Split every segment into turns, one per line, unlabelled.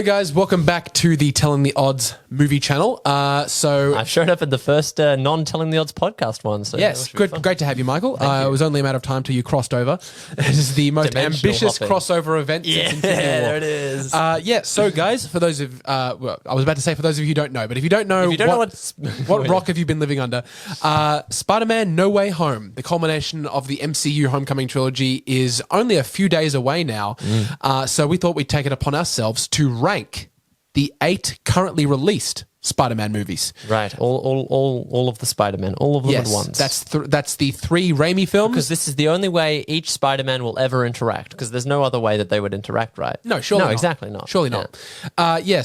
Hello, guys. Welcome back to the Telling the Odds movie channel.
I've showed up at the first non-Telling the Odds podcast one. So
yes, great to have you, Michael. It was only a matter of time till you crossed over. It is the most ambitious crossover event since Infinity War.
There it is.
So guys, for those of well, I was about to say for those of you who don't know, but if you don't know, what rock have you been living under? Spider-Man No Way Home, the culmination of the MCU Homecoming trilogy, is only a few days away now. So we thought we'd take it upon ourselves to rank the 8 currently released Spider-Man movies.
Right, all of the Spider-Man, all of them at once.
That's the 3 Raimi films.
Because this is the only way each Spider-Man will ever interact, because there's no other way that they would interact, right?
No, surely not.
Exactly not.
Surely not.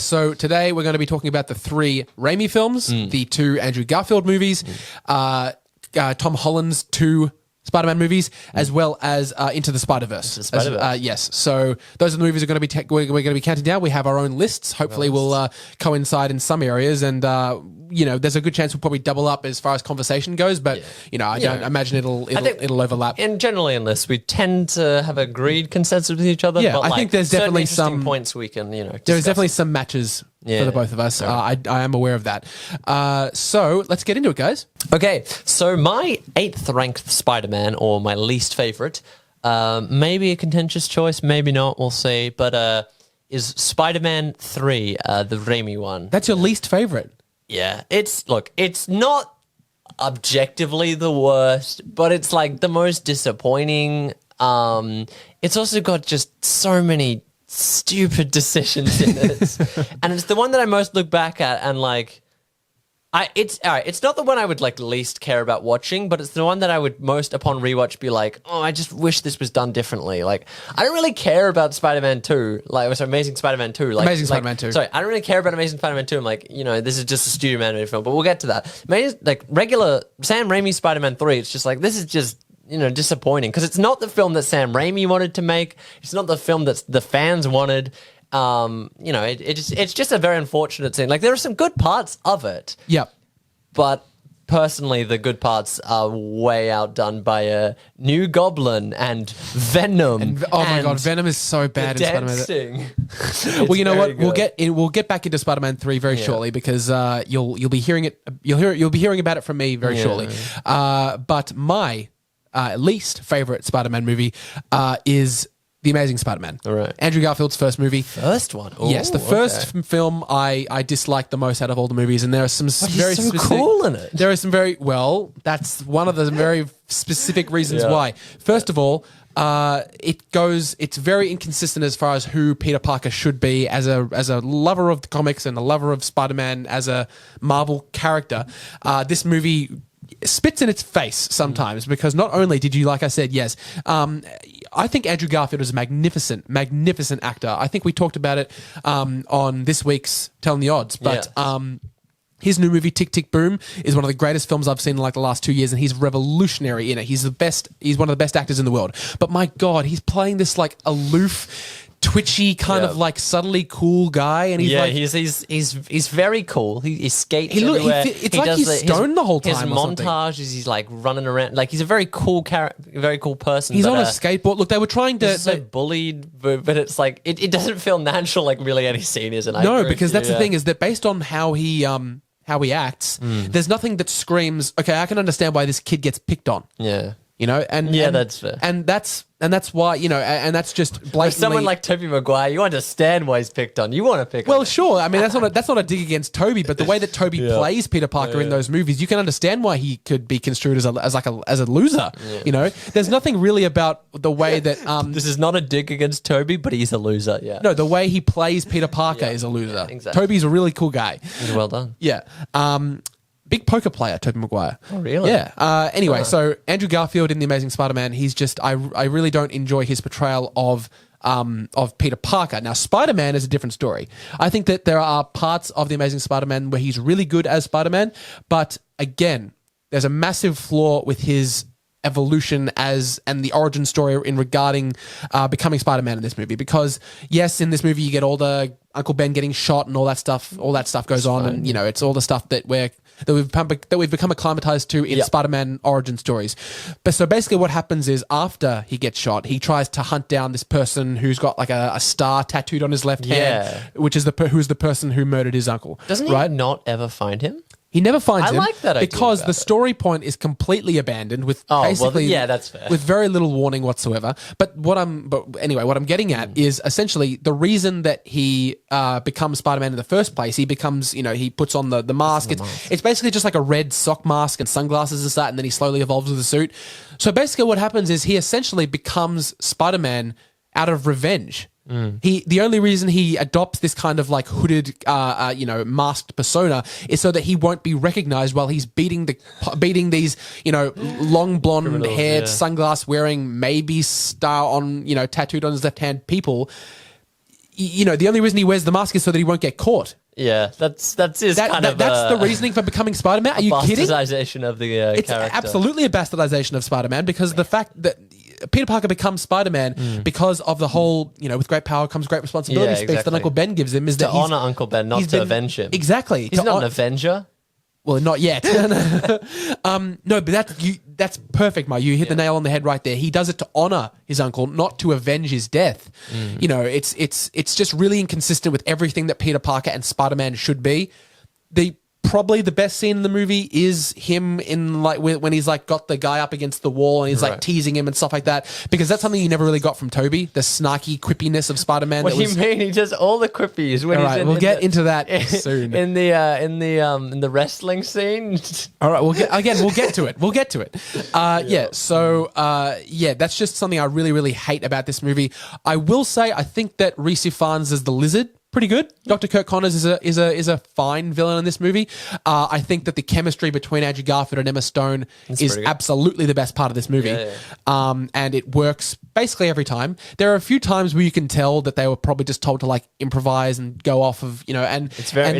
So today we're going to be talking about the 3 Raimi films, the 2 Andrew Garfield movies, Tom Holland's 2 Spider-Man movies, as well as Into the Spider-Verse. Yes. So those are the movies we're going to be counting down. We have our own lists. Hopefully we'll coincide in some areas, and there's a good chance we'll probably double up as far as conversation goes, but I don't imagine it'll overlap.
And generally, unless we tend to have agreed consensus with each other.
Yeah,
but
I think there's definitely some
points we can
There's definitely some matches for the both of us. I am aware of that. So let's get into it, guys.
Okay, so my 8th ranked Spider-Man, or my least favorite, maybe a contentious choice, maybe not, we'll see, but is Spider-Man 3, the Raimi one.
That's your least favorite?
Yeah, it's not objectively the worst, but it's like the most disappointing. It's also got just so many stupid decisions in it, and it's the one that I most look back at and like. It's not the one I would like least care about watching, but it's the one that I would most upon rewatch be like, oh, I just wish this was done differently. Like, I don't really care about Spider-Man 2, Amazing Spider-Man 2.
Amazing Spider-Man 2.
Sorry, I don't really care about Amazing Spider-Man 2. I'm like, this is just a studio animated film, but we'll get to that. Regular Sam Raimi Spider-Man 3, it's just like, this is just, disappointing, because it's not the film that Sam Raimi wanted to make. It's not the film that the fans wanted. It's just a very unfortunate scene. Like, there are some good parts of it.
Yep.
But personally, the good parts are way outdone by a new Goblin and Venom.
My God, Venom is so bad in Spider-Man. Well, you know what? We'll get back into Spider-Man 3 very shortly, because you'll be hearing it. You'll be hearing about it from me very shortly. But my least favorite Spider-Man movie is The Amazing Spider-Man.
All right.
Andrew Garfield's first movie.
First one? Ooh,
yes, the first film I disliked the most out of all the movies, and there are some very specific,
cool in it.
There are some that's one of the very specific reasons why. First of all, it's very inconsistent as far as who Peter Parker should be as a lover of the comics and a lover of Spider-Man as a Marvel character. This movie spits in its face sometimes, because not only did you, like I said, I think Andrew Garfield is a magnificent actor. I think we talked about it on this week's Telling the Odds, but his new movie Tick Tick Boom is one of the greatest films I've seen in like the last 2 years, and he's revolutionary in it. He's one of the best actors in the world. But my God, he's playing this like aloof, twitchy kind of like subtly cool guy, and
he's very cool. He skates everywhere.
It's like he's stoned the whole time.
His montage is he's like running around, like he's a very cool very cool person.
He's on a skateboard. Look, they were trying to
so bullied, but it's like it doesn't feel natural like really any scene is. And
no, because that's the thing, is that based on how he acts, there's nothing that screams, okay, I can understand why this kid gets picked on.
Yeah.
That's fair. And that's why, and that's just blatantly.
With someone like Tobey Mcguire, you understand why he's picked on. You want to pick on.
Well, sure. I mean, that's not a dig against Tobey, but the way that Tobey plays Peter Parker in those movies, you can understand why he could be construed as a loser. Yeah. There's nothing really about the way that
this is not a dig against Tobey, but he's a loser. Yeah.
No, the way he plays Peter Parker is a loser. Yeah, exactly. Tobey's a really cool guy.
He's well done.
Yeah. Big poker player, Tobey Mcguire.
Oh, really?
Yeah. Anyway, so Andrew Garfield in The Amazing Spider-Man, he's just, I really don't enjoy his portrayal of Peter Parker. Now, Spider-Man is a different story. I think that there are parts of The Amazing Spider-Man where he's really good as Spider-Man, but again, there's a massive flaw with his evolution and the origin story in regarding becoming Spider-Man in this movie, because yes, in this movie you get all the Uncle Ben getting shot and all that stuff goes on, and it's all the stuff that we're that we've become acclimatized to in Spider-Man origin stories. But so basically what happens is after he gets shot, he tries to hunt down this person who's got like a star tattooed on his left hand, which is who's the person who murdered his uncle.
Doesn't he not ever find him?
He never finds him.
I like that idea
because
about
the story point is completely abandoned with basically
that's fair.
with very little warning whatsoever. But anyway, what I'm getting at is essentially the reason that he becomes Spider-Man in the first place. He becomes, he puts on the mask. It's basically just like a red sock mask and sunglasses and that, and then he slowly evolves with the suit. So basically, what happens is he essentially becomes Spider-Man out of revenge. The only reason he adopts this kind of like hooded, masked persona is so that he won't be recognized while he's beating these, long blonde haired, sunglass wearing, maybe star on, tattooed on his left hand people. The only reason he wears the mask is so that he won't get caught.
Yeah, that's the
reasoning for becoming Spider-Man. Are you kidding?
Bastardization of the
it's
character.
Absolutely a bastardization of Spider-Man because the fact that Peter Parker becomes Spider-Man because of the whole, with great power comes great responsibility speech that Uncle Ben gives him is that
to honor Uncle Ben, not to avenge him.
Exactly.
He's not an avenger.
Well, not yet. No, but that's perfect, Mike. You hit the nail on the head right there. He does it to honor his uncle, not to avenge his death. It's just really inconsistent with everything that Peter Parker and Spider-Man should be. Probably the best scene in the movie is him in like when he's like got the guy up against the wall and he's like teasing him and stuff like that, because that's something you never really got from Tobey, the snarky quippiness of Spider-Man.
What do you mean? He does all the quippies when he's
we'll get into that soon.
In the wrestling scene.
All right, we'll get to it. We'll get to it. That's just something I really, really hate about this movie. I will say I think that Reese Ifans as the Lizard pretty good. Dr. Kirk Connors is a fine villain in this movie. I think that the chemistry between Andrew Garfield and Emma Stone is absolutely the best part of this movie. And it works basically every time. There are a few times where you can tell that they were probably just told to like improvise and go off of, and
it's very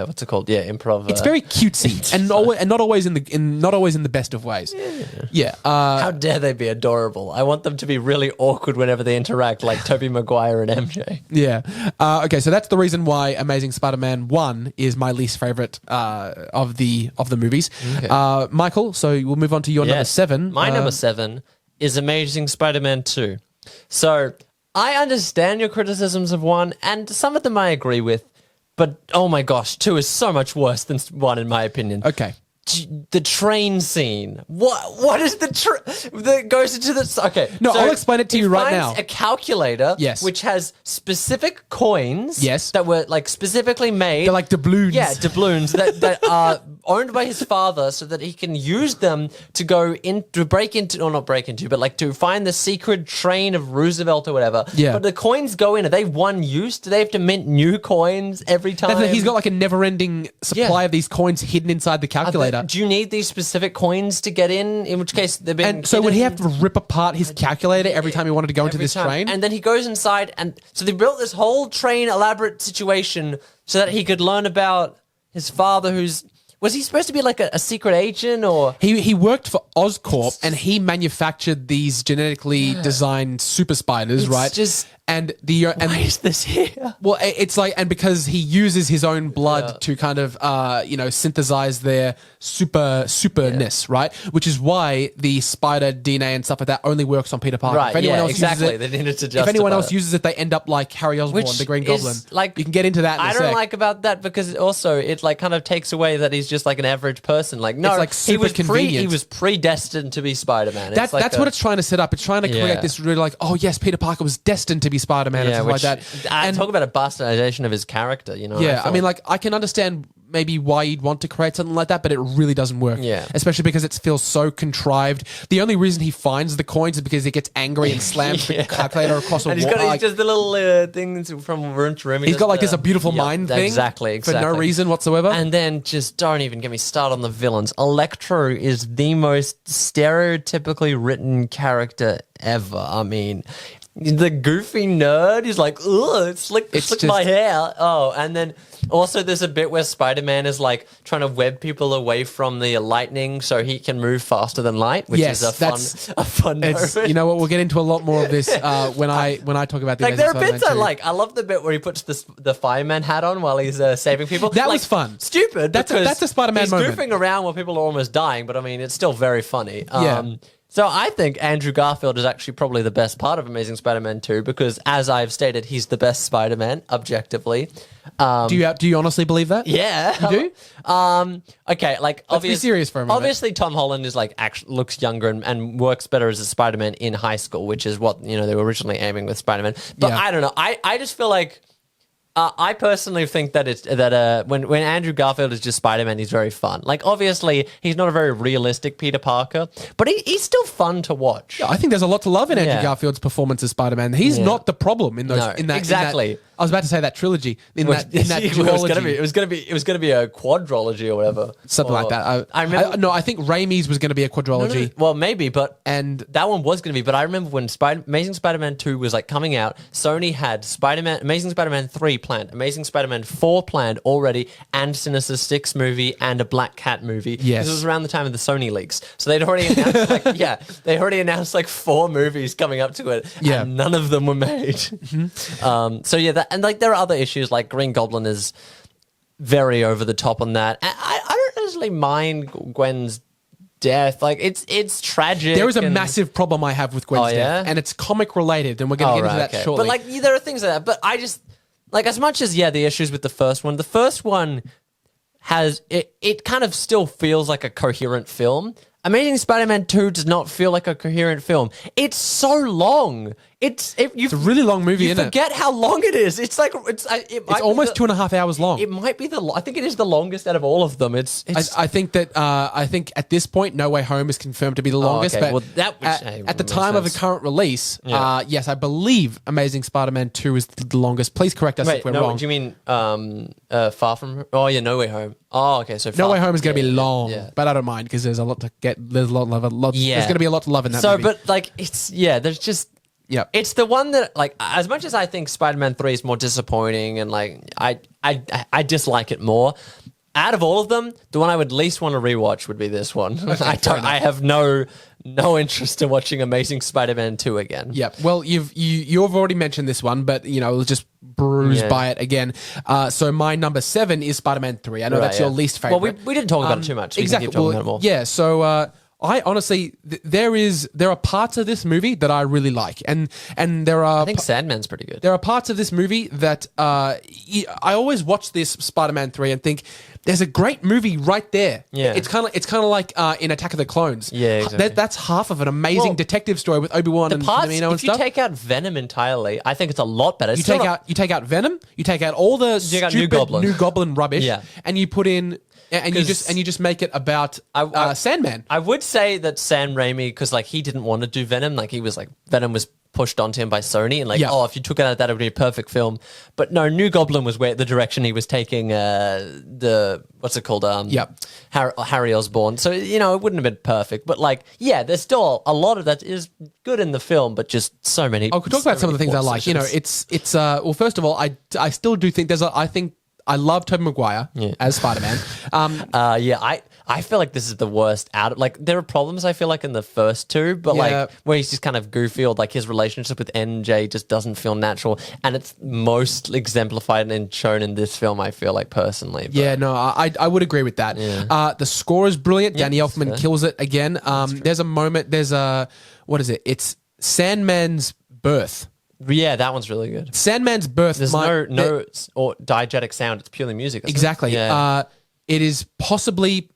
what's it called? Yeah, improv.
It's very cutesy and not always in the best of ways.
How dare they be adorable? I want them to be really awkward whenever they interact, like Tobey Maguire and MJ.
Yeah. Okay, so that's the reason why Amazing Spider-Man 1 is my least favorite of the movies. Okay. Michael, so we'll move on to your number 7.
My number 7 is Amazing Spider-Man 2. So I understand your criticisms of 1, and some of them I agree with, but oh my gosh, 2 is so much worse than 1 in my opinion.
Okay.
The train scene. What is the that goes into the... Okay.
No, I'll explain it to you right now.
A calculator which has specific coins that were like specifically made.
They're like doubloons.
Yeah, doubloons that are owned by his father so that he can use them to go in, to break into, or not break into, but like to find the secret train of Roosevelt or whatever.
Yeah.
But the coins go in. Are they one use? Do they have to mint new coins every time?
He's got like a never-ending supply of these coins hidden inside the calculator.
Do you need these specific coins to get in which case they've been
And so
hidden?
would he have to rip apart his calculator every time he wanted to go into this train?
And then he goes inside, and so they built this whole train elaborate situation so that he could learn about his father, was he supposed to be like a secret agent, or
he worked for Oscorp and he manufactured these genetically designed super spiders, right?
Why is this here?
Well, it's like, and because he uses his own blood to kind of synthesize their superness, right? Which is why the spider DNA and stuff like that only works on Peter Parker.
Right?
If anyone else
exactly.
uses it,
they needed to justify
if anyone else
it.
uses it, they end up like Harry Osborn, the Green Goblin.
Like,
you can get into that.
I don't like about that because also it like kind of takes away that he's just like an average person. Like, no,
it's like super convenient.
He was predestined to be Spider-Man.
That's what it's trying to set up. It's trying to create this really like, oh yes, Peter Parker was destined to be Spider-Man and stuff like that.
And talk about a bastardization of his character,
Yeah, I mean, like, I can understand maybe why you'd want to create something like that, but it really doesn't work.
Yeah.
Especially because it feels so contrived. The only reason he finds the coins is because he gets angry and slams the calculator across a wall.
He's just the little things from room to room.
He's got like this a beautiful mind thing.
Exactly.
For no reason whatsoever.
And then just don't even get me started on the villains. Electro is the most stereotypically written character ever. I mean, the goofy nerd. He's like, ugh, slick my hair. Oh, and then also there's a bit where Spider-Man is like trying to web people away from the lightning so he can move faster than light, which is a fun moment.
You know what? We'll get into a lot more of this when I talk about the
like there are bits I like. I love the bit where he puts the fireman hat on while he's saving people.
That was fun.
Stupid.
That's a Spider-Man moment.
He's goofing around while people are almost dying, but I mean, it's still very funny.
Yeah.
So I think Andrew Garfield is actually probably the best part of Amazing Spider-Man 2 because, as I've stated, he's the best Spider-Man, objectively.
Do you honestly believe that?
Yeah.
You do?
Okay, like
Let's be serious for a moment.
Obviously, Tom Holland is like looks younger and works better as a Spider-Man in high school, which is what they were originally aiming with Spider-Man. But I don't know. I just feel like I personally think that when Andrew Garfield is just Spider-Man, he's very fun. Like, obviously, he's not a very realistic Peter Parker, but he's still fun to watch.
Yeah, I think there's a lot to love in Andrew Garfield's performance as Spider-Man. He's not the problem in those. In that,
exactly.
I was about to say that trilogy. It was
gonna be a quadrology or whatever.
Something like that. I think Raimi's was going to be a quadrology.
No. Well, maybe, but
and
that one was going to be. But I remember when Amazing Spider-Man 2 was like coming out, Sony had Amazing Spider-Man 3 planned, Amazing Spider-Man 4 planned already, and Sinister Six movie and a Black Cat movie.
Yes,
this was around the time of the Sony leaks, so they'd already announced like 4 movies coming up to it, and none of them were made. Mm-hmm. And like there are other issues, like Green Goblin is very over the top on that. I don't necessarily mind Gwen's death. Like it's tragic.
There is a massive problem I have with Gwen's death, and it's comic related, and we're going to get into that shortly.
But like there are things like that. But I just like, as much as the issues with the first one has it kind of still feels like a coherent film. Amazing Spider-Man 2 does not feel like a coherent film. It's so long. It's a
really long movie, isn't it?
You forget how long it is. It's like it's
almost 2.5 hours long.
It might be I think it is the longest out of all of them.
I think at this point, No Way Home is confirmed to be the longest.
Okay.
But at the time of the current release, yes, I believe Amazing Spider-Man 2 is the longest. Please correct us if we're wrong.
Do you mean Far From? Oh yeah, No Way Home. Oh, okay. So
No Way Home is going to be long, but I don't mind because there's a lot to get. There's a lot of love. Yeah. There's going to be a lot to love in that movie.
But like there's just. Yeah, it's the one that, like, as much as I think Spider-Man 3 is more disappointing and, like, I dislike it more, out of all of them, the one I would least want to rewatch would be this one. Okay, I have no interest in watching Amazing Spider-Man 2 again.
Yep. Well, you've already mentioned this one, but, we'll just bruise by it again. So my number 7 is Spider-Man 3. I know that's your least favorite.
Well, we didn't talk about it too much. So exactly. We can keep talking about it more.
Yeah, so... I honestly, there are parts of this movie that I really like, and there are.
I think Sandman's pretty good.
There are parts of this movie that I always watch this Spider-Man 3 and think there's a great movie right there.
Yeah,
it's kind of like in Attack of the Clones.
Yeah, exactly.
That's half of an amazing detective story with Obi-Wan and Camino and stuff.
If you take out Venom entirely, I think it's a lot better.
You take out Venom, you take out all the stupid New Goblin rubbish, and you put in. And you just make it about Sandman.
I would say that Sam Raimi, because like he didn't want to do Venom, like he was like Venom was pushed onto him by Sony, and like if you took it out of that, it would be a perfect film. But no, New Goblin was where the direction he was taking the what's it called? Harry Osborn. So it wouldn't have been perfect, but like there's still a lot of that is good in the film, but just so many.
I could talk about some of the things I like. It's well, first of all, I still do think I love Tobey Mcguire as Spider-Man.
I feel like this is the worst out of, like, there are problems I feel like in the first two, but like where he's just kind of goofy, or like his relationship with MJ just doesn't feel natural, and it's most exemplified and shown in this film, I feel like, personally. But.
Yeah, no, I would agree with that. Yeah. The score is brilliant. Danny Elfman kills it again. There's a moment, what is it? It's Sandman's birth.
Yeah, that one's really good.
Sandman's birth.
There's no or diegetic sound. It's purely music.
Exactly.
Yeah.
It is possibly.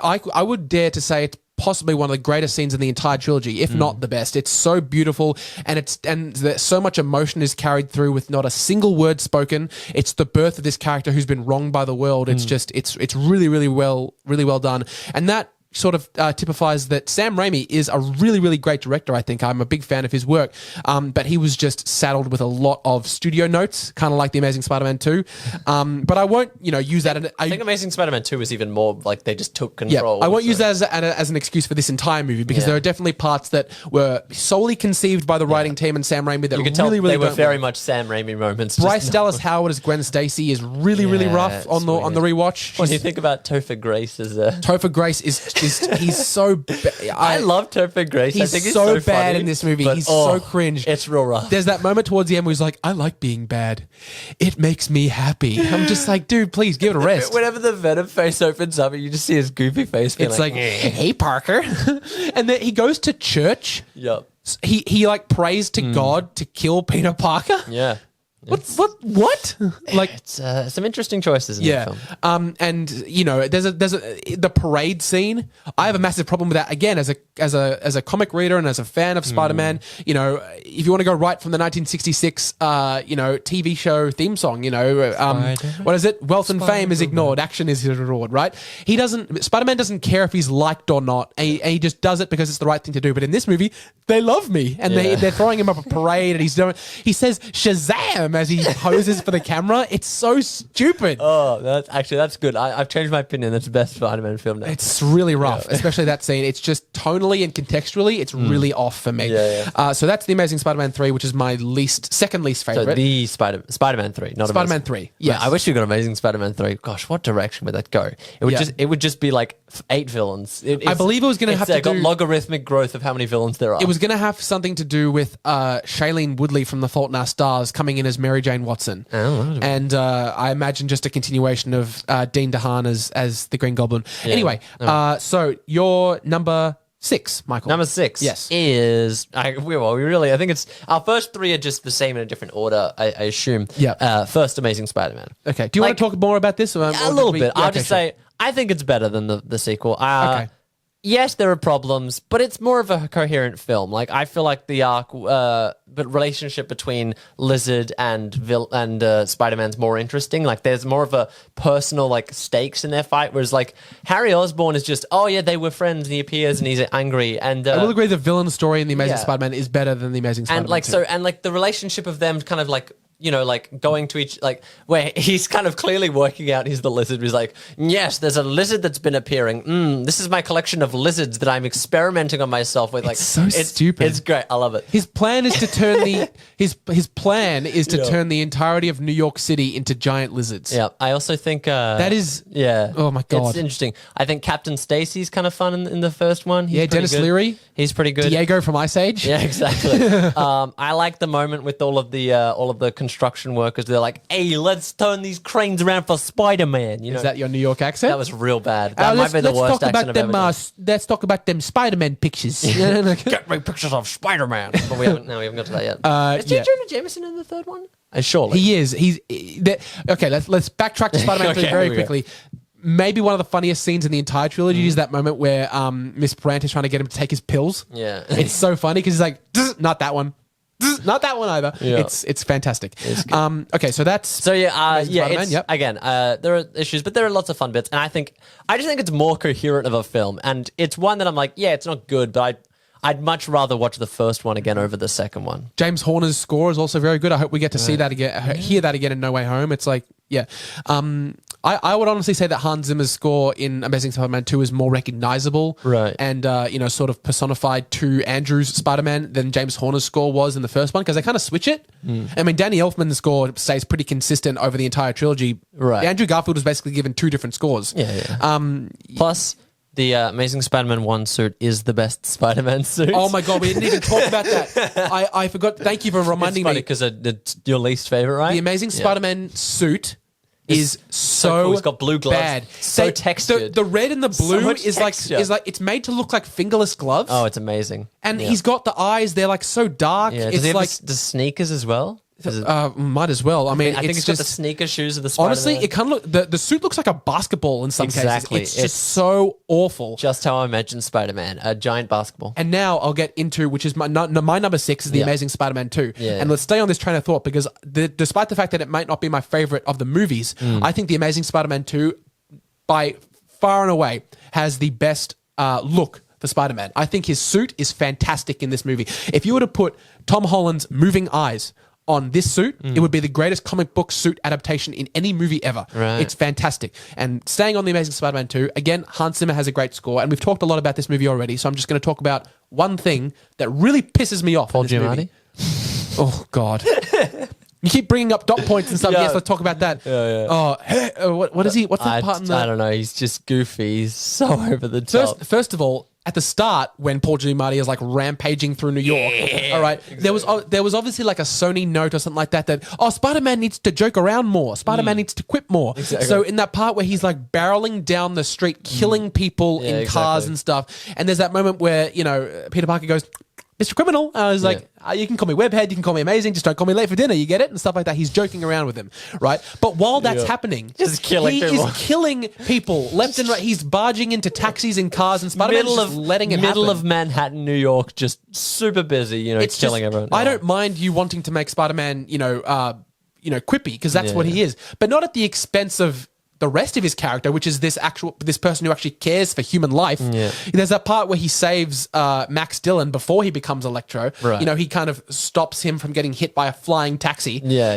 I would dare to say it's possibly one of the greatest scenes in the entire trilogy, if not the best. It's so beautiful, and so much emotion is carried through with not a single word spoken. It's the birth of this character who's been wronged by the world. It's just it's really really well done, and that. sort of typifies that Sam Raimi is a really, really great director, I think. I'm a big fan of his work. But he was just saddled with a lot of studio notes, kind of like The Amazing Spider-Man 2. But I won't, use that.
I think Amazing Spider-Man 2 was even more like they just took control.
Yeah, I won't use that as an excuse for this entire movie because there are definitely parts that were solely conceived by the writing team and Sam Raimi that
you can tell
really, really
they were
don't
very
work.
much Sam Raimi moments.
Bryce Dallas Howard as Gwen Stacy is really, really rough on the rewatch.
What do you think about Topher Grace as a...
Topher Grace is he's so...
I love Topher Grace. I think he's
so
so
bad
funny,
in this movie.
but,
He's so cringe.
It's real rough.
There's that moment towards the end where he's like, I like being bad. It makes me happy. I'm just like, dude, please give it a rest.
Whenever the Venom face opens up, you just see his goofy face.
It's like, hey, Parker. And then he goes to church.
Yep.
He like prays to God to kill Peter Parker.
Yeah.
What? Like,
It's some interesting choices in the film.
And there's the parade scene. I have a massive problem with that. Again, as a comic reader and as a fan of Spider-Man, if you want to go right from the 1966, TV show theme song, what is it? Wealth and fame is ignored. Action is his reward. Right? Spider-Man doesn't care if he's liked or not. He just does it because it's the right thing to do. But in this movie, they love me, and they're throwing him up a parade, and he says Shazam as he poses for the camera. It's so stupid.
Oh, that's good. I've changed my opinion. That's the best Spider-Man film now.
It's really rough, especially that scene. It's just tonally and contextually, it's really off for me. So that's The Amazing Spider-Man 3, which is my second least favorite.
So the Spider-Man 3, not
Spider-Man
Amazing.
3. Yeah,
I wish you got Amazing Spider-Man 3. Gosh, what direction would that go? It would just be like 8 villains.
I believe it was going to have to
got logarithmic growth of how many villains there are.
It was going to have something to do with Shailene Woodley from The Fault in Our Stars coming in as Mary Jane Watson. And I imagine just a continuation of Dean DeHaan as the Green Goblin. Yeah. Anyway, so your number 6, Michael.
Number 6 is... I think it's... Our first 3 are just the same in a different order, I assume.
Yeah.
First, Amazing Spider-Man.
Okay. Do you want to talk more about this?
A little bit. I'll just say, I think it's better than the sequel. Okay. Yes, there are problems, but it's more of a coherent film. Like, I feel like the arc, but relationship between Lizard and Spider-Man's more interesting. Like, there's more of a personal, like, stakes in their fight, whereas, like, Harry Osborn is just, they were friends, and he appears, and he's angry, and...
I will agree the villain story in The Amazing Spider-Man is better than The Amazing Spider-Man 2.
And the relationship of them kind of, like... going to each, like, where he's kind of clearly working out he's the lizard. He's like, yes, there's a lizard that's been appearing. This is my collection of lizards that I'm experimenting on myself with. Like,
it's stupid.
It's great. I love it.
His plan is to turn turn the entirety of New York City into giant lizards.
Yeah. I also think
that is oh my God.
It's interesting. I think Captain Stacy's kind of fun in the first one.
He's Dennis
good.
Leary.
He's pretty good.
Diego from Ice Age.
Yeah, exactly. I like the moment with all of the construction workers. They're like, hey, let's turn these cranes around for Spider-Man.
Is that your New York accent?
That was real bad. That might be the worst accent I've ever done.
Let's talk about them Spider-Man pictures.
Get me pictures of Spider-Man. But we haven't got to that yet. Is Jonah Jameson in the third one? Surely.
He is. Okay, let's backtrack to Spider-Man 3 very quickly. Maybe one of the funniest scenes in the entire trilogy is that moment where Miss Brandt is trying to get him to take his pills.
Yeah.
It's so funny because he's like, not that one. Not that one either. Yeah. It's fantastic. Okay, so that's...
So again, there are issues, but there are lots of fun bits, and I just think it's more coherent of a film, and it's one that I'm like, it's not good, but I'd much rather watch the first one again over the second one.
James Horner's score is also very good. I hope we get to see that again, hear that again in No Way Home. It's like, I would honestly say that Hans Zimmer's score in Amazing Spider-Man 2 is more recognizable,
right?
And sort of personified to Andrew's Spider-Man than James Horner's score was in the first one because they kind of switch it. I mean, Danny Elfman's score stays pretty consistent over the entire trilogy.
Right.
Andrew Garfield was basically given 2 different scores.
Plus, the Amazing Spider-Man 1 suit is the best Spider-Man suit.
Oh my God, we didn't even talk about that. I forgot. Thank you for reminding me.
Because it's your least favorite, right?
The Amazing Spider-Man suit is so
cool. It's got blue gloves.
Bad.
So textured.
The red and the blue is
texture.
like it's made to look like fingerless gloves.
Oh, it's amazing.
And he's got the eyes. They're like so dark.
Yeah.
It's like
the sneakers as well.
Might as well. I mean,
I think it's got the sneaker shoes of the Spider-Man.
Honestly, it kind of the suit looks like a basketball in some cases. It's just so awful.
Just how I imagine Spider-Man, a giant basketball.
And now I'll get into, which is my number 6 is The Amazing Spider-Man 2.
Yeah.
And let's stay on this train of thought because despite the fact that it might not be my favorite of the movies, I think The Amazing Spider-Man 2 by far and away has the best look for Spider-Man. I think his suit is fantastic in this movie. If you were to put Tom Holland's moving eyes on this suit, it would be the greatest comic book suit adaptation in any movie ever.
Right.
It's fantastic. And staying on The Amazing Spider-Man 2, again, Hans Zimmer has a great score, and we've talked a lot about this movie already, so I'm just going to talk about one thing that really pisses me off in this movie. Oh, God. You keep bringing up dot points and stuff. Yes, let's talk about that. Oh, hey, what is he? What's that part in the...
I don't know. He's just goofy. He's so over the top.
First of all, at the start, when Paul Giamatti is like rampaging through New York, all right, there was obviously like a Sony note or something like that Spider-Man needs to joke around more. Spider-Man needs to quip more. Exactly. So in that part where he's like barreling down the street, killing people in cars and stuff, and there's that moment where, Peter Parker goes, Mr. Criminal. I was like, you can call me Webhead, you can call me Amazing, just don't call me late for dinner, you get it? And stuff like that. He's joking around with him, right? But while that's happening,
just killing people.
Is killing people left and right. He's barging into taxis and cars, and Spider-Man is just letting it happen.
Middle of Manhattan, New York, just super busy, it's killing everyone.
I don't mind you wanting to make Spider-Man, quippy, because that's what he is. But not at the expense of the rest of his character, which is this person who actually cares for human life. Yeah. There's that part where he saves Max Dillon before he becomes Electro. Right. He kind of stops him from getting hit by a flying taxi. Yeah.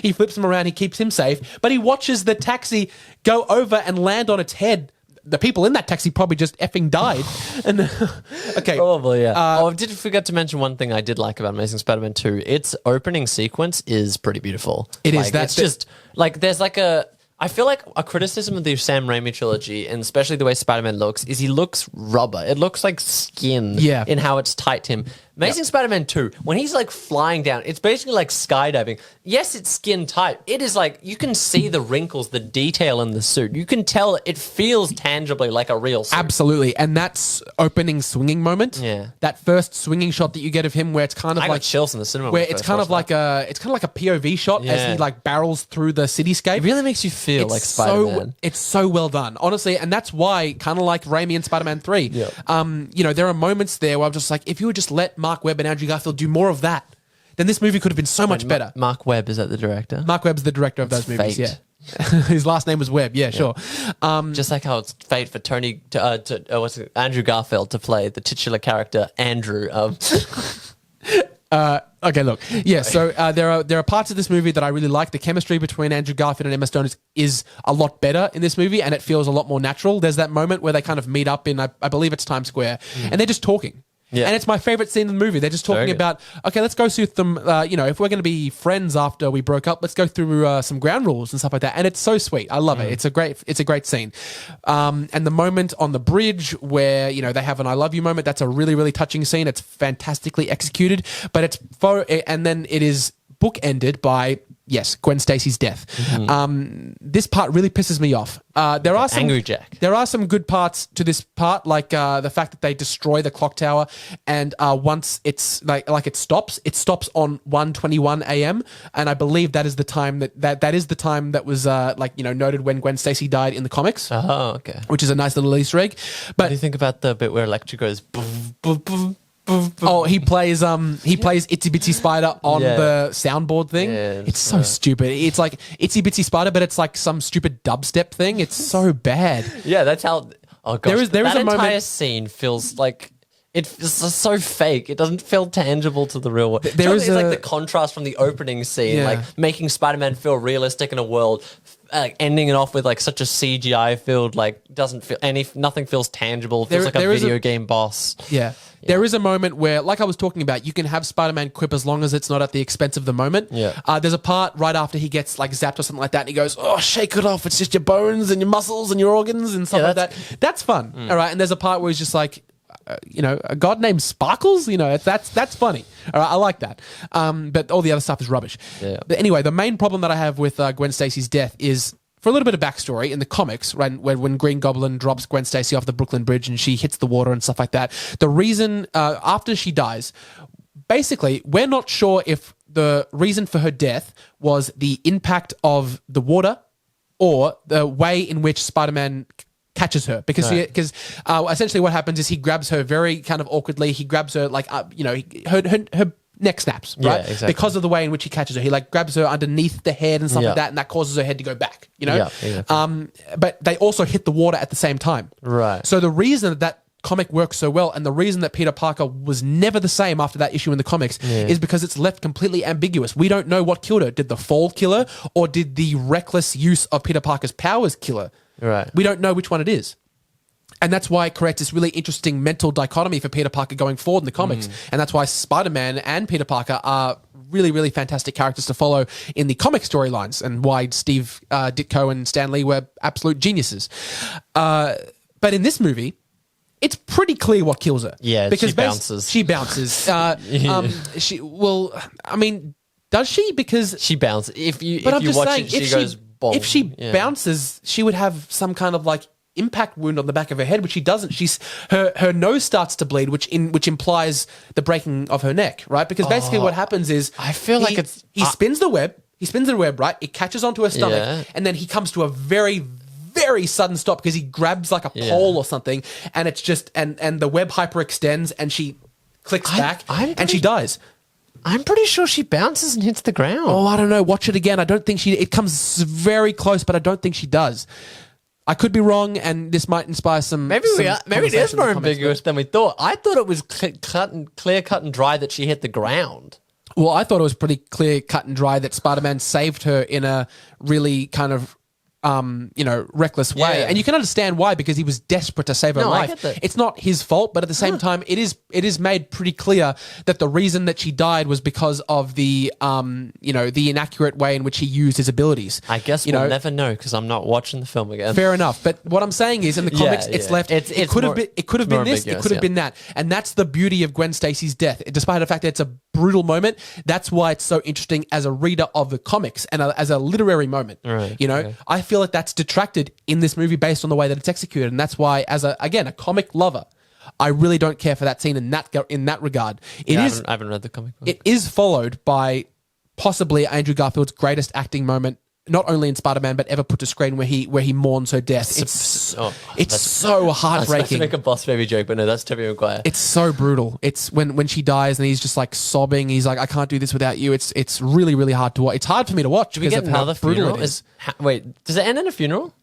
He flips him around, he keeps him safe, but he watches the taxi go over and land on its head. The people in that taxi probably just effing died. And okay,
probably, yeah. I did forget to mention one thing I did like about Amazing Spider-Man 2. Its opening sequence is pretty beautiful.
It is.
It's just like there's like I feel like a criticism of the Sam Raimi trilogy, and especially the way Spider-Man looks, is he looks rubber. It looks like skin in how it's tight to him. Amazing Spider-Man 2, when he's like flying down, it's basically like skydiving. Yes, it's skin tight. It is like, you can see the wrinkles, the detail in the suit. You can tell it feels tangibly like a real suit.
Absolutely. And that's opening swinging moment.
Yeah.
That first swinging shot that you get of him where it's kind of
I
like
got chills in the cinema.
Where it's kind of like a POV shot as he like barrels through the cityscape.
It really makes you feel like Spider-Man.
It's so well done. Honestly, and that's why, kind of like Raimi and Spider-Man 3, there are moments there where I'm just like, if you would just let Mark Webb and Andrew Garfield do more of that, then this movie could have been so much better.
Mark Webb, is that the director?
Mark Webb's the director of those movies, His last name was Webb, sure.
Just like how it's fate for Andrew Garfield to play the titular character, Andrew.
Okay, look. Yeah, so there are parts of this movie that I really like. The chemistry between Andrew Garfield and Emma Stone is a lot better in this movie, and it feels a lot more natural. There's that moment where they kind of meet up in, I believe it's Times Square, and they're just talking. Yeah. And it's my favorite scene in the movie. They're just talking about, okay, let's go through them, if we're going to be friends after we broke up, let's go through some ground rules and stuff like that. And it's so sweet. I love it. It's a great scene. And the moment on the bridge where, they have an I love you moment, that's a really, really touching scene. It's fantastically executed, but and then it is bookended by, yes, Gwen Stacy's death. This part really pisses me off. There are some
Angry Jack.
There are some good parts to this part, like the fact that they destroy the clock tower, and once it's like it stops on 1:21 a.m. and I believe that is the time that is the time that was noted when Gwen Stacy died in the comics.
Oh, okay.
Which is a nice little Easter egg. But
what do you think about the bit where Electro goes? Boom, boom, boom.
Oh, he plays Itsy Bitsy Spider on the soundboard thing. Yeah, it's so stupid. It's like Itsy Bitsy Spider, but it's like some stupid dubstep thing. It's so bad.
Yeah, that's how. Oh gosh, there is a entire scene feels like it's so fake. It doesn't feel tangible to the real world. There is like the contrast from the opening scene, like making Spider-Man feel realistic in a world. Ending it off with like such a CGI filled, like doesn't feel nothing feels tangible. Feels like a video game boss.
Yeah. There is a moment where, like I was talking about, you can have Spider-Man quip as long as it's not at the expense of the moment. Yeah. There's a part right after he gets like zapped or something like that, and he goes, "Oh, shake it off! It's just your bones and your muscles and your organs and stuff like that." That's fun. All right. And there's a part where he's just like, a god named Sparkles. That's funny. All right, I like that. But all the other stuff is rubbish. Yeah. But anyway, the main problem that I have with Gwen Stacy's death is, for a little bit of backstory, in the comics, when Green Goblin drops Gwen Stacy off the Brooklyn Bridge and she hits the water and stuff like that, the reason after she dies, basically, we're not sure if the reason for her death was the impact of the water or the way in which Spider-Man catches her, because essentially what happens is he grabs her very kind of awkwardly. He grabs her like her neck snaps, right? Yeah, exactly. Because of the way in which he catches her. He like grabs her underneath the head and stuff like that, and that causes her head to go back, Yeah, exactly. But they also hit the water at the same time.
Right.
So the reason that comic works so well, and the reason that Peter Parker was never the same after that issue in the comics is because it's left completely ambiguous. We don't know what killed her. Did the fall kill her, or did the reckless use of Peter Parker's powers kill her?
Right.
We don't know which one it is. And that's why it creates this really interesting mental dichotomy for Peter Parker going forward in the comics. And that's why Spider-Man and Peter Parker are really, really fantastic characters to follow in the comic storylines, and why Steve Ditko and Stan Lee were absolute geniuses. But in this movie, it's pretty clear what kills her.
Yeah,
because
she bounces.
She bounces. Does she? Because
She bounces. If you
but I'm
you
just
watch
saying,
it, she goes bong.
if she
Yeah.
bounces, she would have some kind of like impact wound on the back of her head, which she doesn't. Her nose starts to bleed, which implies the breaking of her neck, right? Because basically what happens is
I feel like it's-
he spins the web. He spins the web, right? It catches onto her stomach,
Yeah.
and then he comes to a very, very sudden stop because he grabs like a pole or something, and it's just and the web hyperextends, and she clicks back, and she dies.
I'm pretty sure she bounces and hits the ground.
Oh, I don't know. Watch it again. I don't think it comes very close, but I don't think she does. I could be wrong, and this might inspire some.
Maybe
some
maybe it
conversation
is
in
more
the comments,
ambiguous than we thought. I thought it was clear cut and dry that she hit the ground.
Well, I thought it was pretty clear, cut and dry that Spider-Man saved her in a really kind of, reckless way.
Yeah.
And you can understand why, because he was desperate to save her
No, I
life.
get that.
It's not his fault, but at the same time, it is made pretty clear that the reason that she died was because of the inaccurate way in which he used his abilities.
I guess
You
we'll
know,
never know because I'm not watching the film again.
Fair enough, but what I'm saying is, in the comics, it's
yeah.
left.
It's
it could have
more-
been. It could have
more
been this. It
ambiguous,
could have
yeah.
been that, and that's the beauty of Gwen Stacy's death. Despite the fact that it's a brutal moment, that's why it's so interesting as a reader of the comics and as a literary moment.
Right,
I feel like that's detracted in this movie based on the way that it's executed, and that's why, as a comic lover, I really don't care for that scene in that regard. I
haven't read the comic book.
It is followed by possibly Andrew Garfield's greatest acting moment, not only in Spider-Man but ever put to screen, where he mourns her death. It's so
I was about to
heartbreaking.
make a Boss Baby joke, but no, that's Tobey Maguire.
It's so brutal. It's when she dies and he's just like sobbing. He's like, I can't do this without you. It's really, really hard to watch. It's hard for me to watch.
Do we get
of how
another
brutal
funeral?
it is.
Wait, does it end in a funeral?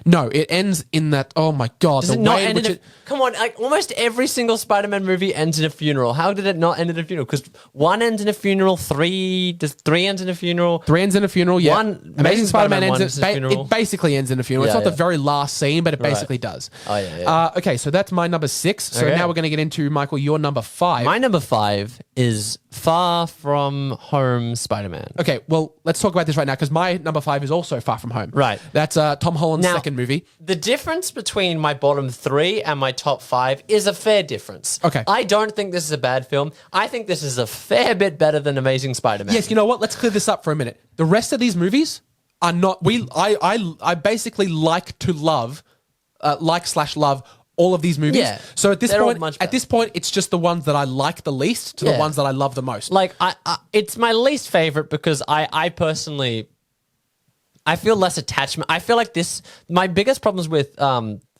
No, it ends in that. Oh my god!
Does
the
it not
way in
end
which
in a... Come on, like almost every single Spider-Man movie ends in a funeral. How did it not end in a funeral? Because one ends in a funeral, does three ends in a funeral?
Three ends in a funeral. Yeah,
One-
Amazing Spider-Man
one
ends.
is a funeral.
It basically ends in a funeral. It's
Yeah,
not the
yeah.
very last scene, but it basically does.
Oh, yeah.
Okay, so that's my number 6. So
Okay.
now we're going to get into, Michael, your number 5.
My number 5 is Far From Home Spider-Man.
Okay, well, let's talk about this right now, because my number 5 is also Far From Home.
Right.
That's Tom Holland's
Now-
second movie.
The difference between my bottom 3 and my top 5 is a fair difference.
Okay.
I don't think this is a bad film. I think this is a fair bit better than Amazing Spider-Man.
Yes, you know what? Let's clear this up for a minute. The rest of these movies are not. I basically like to love, love all of these movies.
Yeah,
So at this
they're all
point,
much better.
it's just the ones that I like the least to the
Yeah.
ones that I love the most.
Like, it's my least favorite because I personally, I feel less attachment. I feel like my biggest problems with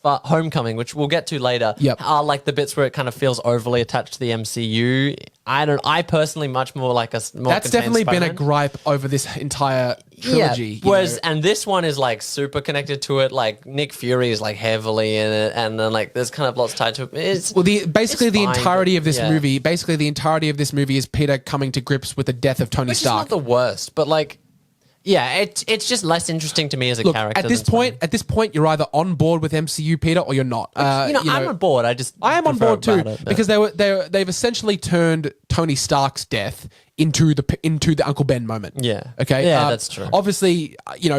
Homecoming, which we'll get to later,
Yep.
are like the bits where it kind of feels overly attached to the MCU. I personally much more like a more
That's
contained
definitely been a
Spider-Man.
gripe over this entire trilogy. you
Whereas,
know.
and this one is like super connected to it. Like Nick Fury is like heavily in it, and then like there's kind of lots tied to it. It's
Well, basically
it's
the
fine,
entirety
but-
of this
yeah.
movie, is Peter coming to grips with the death of Tony
Which is
Stark.
not the worst, but like, yeah, it's just less interesting to me as a
Look,
character.
at this point, you're either on board with MCU Peter or you're not.
I'm on board. I am
on board too, because they've essentially turned Tony Stark's death into the Uncle Ben moment.
Yeah.
Okay.
Yeah, that's true.
Obviously,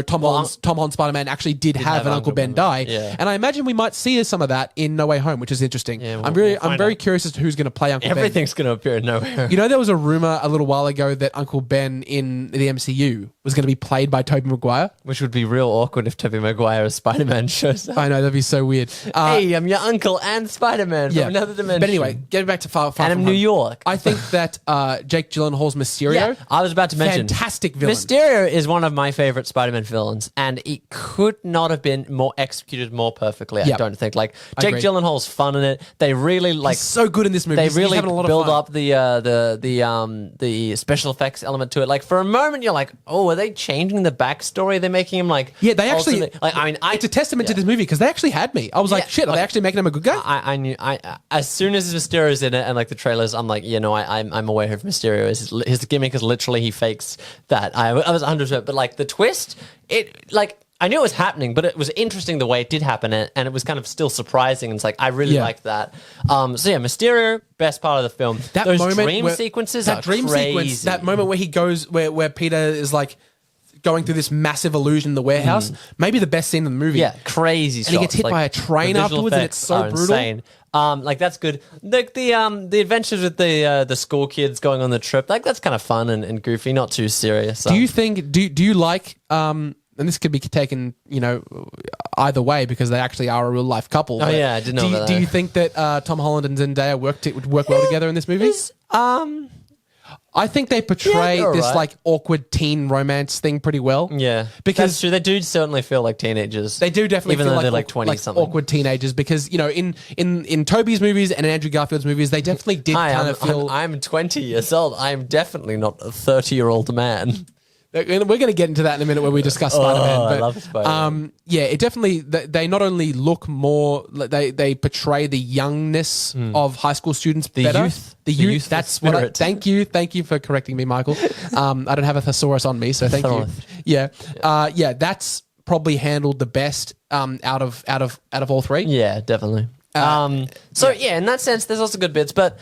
Tom Holland's Spider-Man actually did have an Uncle Ben die,
yeah.
and I imagine we might see some of that in No Way Home, which is interesting.
Yeah,
I'm
we'll
very
find
curious as to who's going to play Uncle Ben.
everything's going to appear in nowhere.
There was a rumor a little while ago that Uncle Ben in the MCU was going to be played by Tobey Maguire.
Which would be real awkward if Tobey Maguire as Spider-Man shows up.
I know, that'd be so weird.
Hey, I'm your uncle and Spider-Man from another dimension.
But anyway, getting back to Far
and
From
I'm
Home.
New York.
I think that Jake Gyllenhaal's Gyllenhaal's Mysterio.
Yeah, I was about to mention
fantastic villain.
Mysterio is one of my favorite Spider-Man villains, and it could not have been more executed more perfectly. I don't think. Like Jake
Agreed.
Gyllenhaal's fun in it. They really
He's so good in this movie.
They really
He's having a lot
build
of fun.
up the special effects element to it. Like for a moment, you're like, oh, are they changing the backstory? They're making him like
Yeah, they actually.
like. I mean,
it's a testament to this movie because they actually had me. I was like, shit, are they actually making him a good guy?
I knew. As soon as Mysterio's in it and like the trailers, I'm like, I'm aware of Mysterio. His gimmick is literally he fakes that. I was 100%, but like the twist, it like. I knew it was happening, but it was interesting the way it did happen, and it was kind of still surprising. And it's like I really liked that. So yeah, Mysterio, best part of the film. Those dream sequences are crazy.
That moment where he goes, where Peter is like going through this massive illusion in the warehouse, maybe the best scene in the movie.
Yeah, crazy.
And he gets hit by a train afterwards, and it's so brutal.
Insane. Like that's good. The adventures with the school kids going on the trip, like that's kind of fun and goofy, not too serious.
Do you think? Do you like? And this could be taken, either way because they actually are a real life couple.
Oh yeah, I didn't know about that.
Do you think that Tom Holland and Zendaya would work well together in this movie? I think they portray this like awkward teen romance thing pretty well.
Yeah,
because
that's true. They do certainly feel like teenagers.
They do definitely
even
feel
though
like
they're like 20 something,
awkward teenagers. Because in Tobey's movies and in Andrew Garfield's movies, they definitely did feel.
I'm 20 years old. I'm definitely not a 30-year-old man.
We're going to get into that in a minute when we discuss Spider-Man. But,
I love Spider-Man.
Yeah, it definitely. They not only look more. They portray the youngness of high school students better. The youth. That's what. Thank you for correcting me, Michael. I don't have a thesaurus on me, so thank you. Yeah. That's probably handled the best out of all three.
Yeah, definitely. In that sense, there's also good bits, but.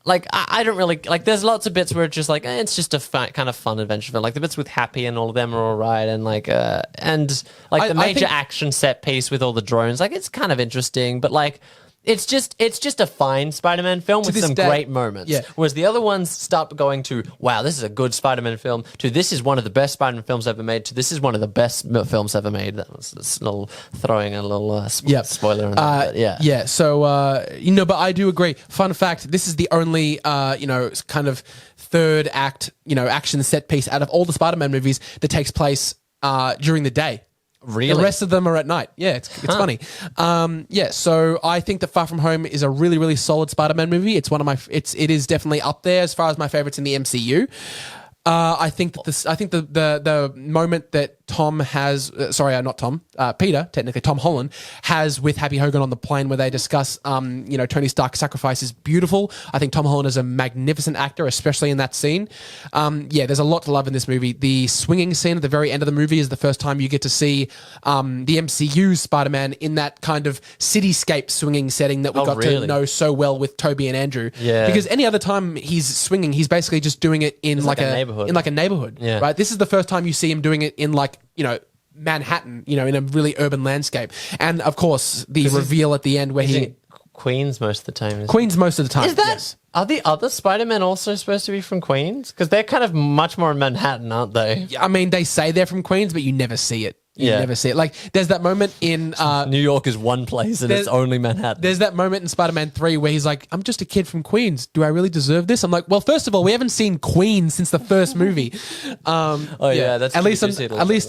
Like, I don't really... Like, there's lots of bits where it's just like, it's just a kind of fun adventure film. Like, the bits with Happy and all of them are all right. And, like, the major action set piece with all the drones, like, it's kind of interesting. But, like... It's just a fine Spider-Man film with some great moments.
Yeah.
Whereas the other ones start going to, wow, this is a good Spider-Man film, to this is one of the best Spider-Man films ever made, to this is one of the best films ever made. That was a little throwing a little spoiler on that.
Yeah. So, but I do agree. Fun fact, this is the only, kind of third act, action set piece out of all the Spider-Man movies that takes place during the day.
Really?
The rest of them are at night. Yeah, it's funny. So I think that Far From Home is a really, really solid Spider-Man movie. It's one of it is definitely up there as far as my favorites in the MCU. I think the moment that Tom has, Peter, technically Tom Holland, has with Happy Hogan on the plane where they discuss, Tony Stark's sacrifice is beautiful. I think Tom Holland is a magnificent actor, especially in that scene. There's a lot to love in this movie. The swinging scene at the very end of the movie is the first time you get to see the MCU Spider-Man in that kind of cityscape swinging setting that we got to know so well with Tobey and Andrew.
Yeah.
Because any other time he's swinging, he's basically just doing it in like a neighborhood. In like a neighborhood,
yeah.
Right? This is the first time you see him doing it in like, Manhattan, in a really urban landscape. And of course, the reveal at the end where he...
Queens most of the time.
Queens most of the time,
is that,
yes.
Are the other Spider-Men also supposed to be from Queens? Because they're kind of much more in Manhattan, aren't they?
I mean, they say they're from Queens, but you never see it. You never see it. Like, there's that moment in...
New York is one place and it's only Manhattan.
There's that moment in Spider-Man 3 where he's like, I'm just a kid from Queens. Do I really deserve this? I'm like, well, first of all, we haven't seen Queens since the first movie.
That's
at least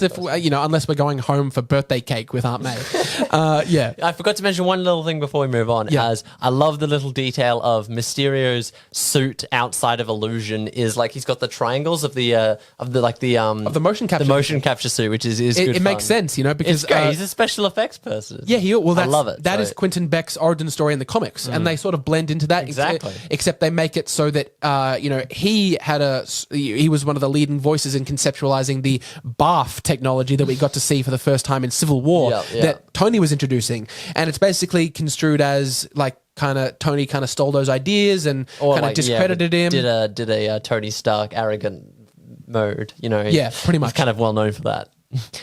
if, unless we're going home for birthday cake with Aunt May.
I forgot to mention one little thing before we move on, as I love the little detail of Mysterio's suit outside of Illusion is like he's got the triangles of the
motion capture.
The motion capture suit, which is good.
It makes sense, because
it's great. He's a special effects person.
Yeah,
I love it.
That is Quentin Beck's origin story in the comics, and they sort of blend into that.
Exactly.
Except they make it so that he was one of the leading voices in conceptualizing the BARF technology that we got to see for the first time in Civil War that Tony was introducing, and it's basically construed as like Tony kind of stole those ideas and kind of discredited him.
Did a Tony Stark arrogant mode,
Yeah, pretty much.
He's kind of well known for that.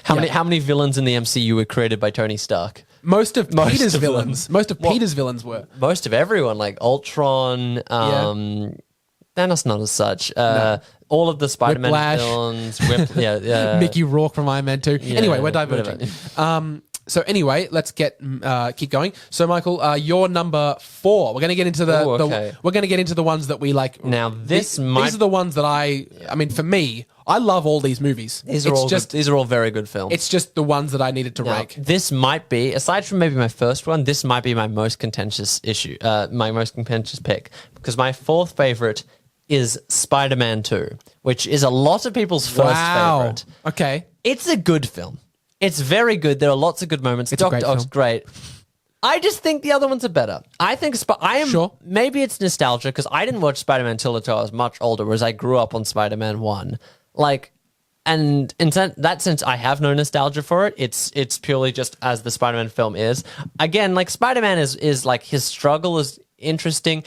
How many villains in the MCU were created by Tony Stark?
Most of Peter's villains were.
Most of everyone, like Ultron, Thanos not as such. All of the Spider-Man
Whiplash.
villains.
Mickey Rourke from Iron Man 2.
Yeah,
Anyway, we're diverging. So anyway, let's keep going. So Michael, your number 4. We're going to get into we're going to get into the ones that we like.
Now these
are the ones that I mean, for me, I love all these movies.
These are all very good films.
It's just the ones that I needed to rank.
This might be, aside from maybe my first one, this might be my most contentious my most contentious pick, because my 4th favorite is Spider-Man 2, which is a lot of people's first favorite.
Okay.
It's a good film. It's very good. There are lots of good moments.
It's a great film.
Great. I just think the other ones are better. I think
Sure.
Maybe it's nostalgia, because I didn't watch Spider-Man until I was much older, whereas I grew up on Spider-Man 1. Like, and in that sense, I have no nostalgia for it. It's purely just as the Spider-Man film is. Again, like Spider-Man is like, his struggle is interesting.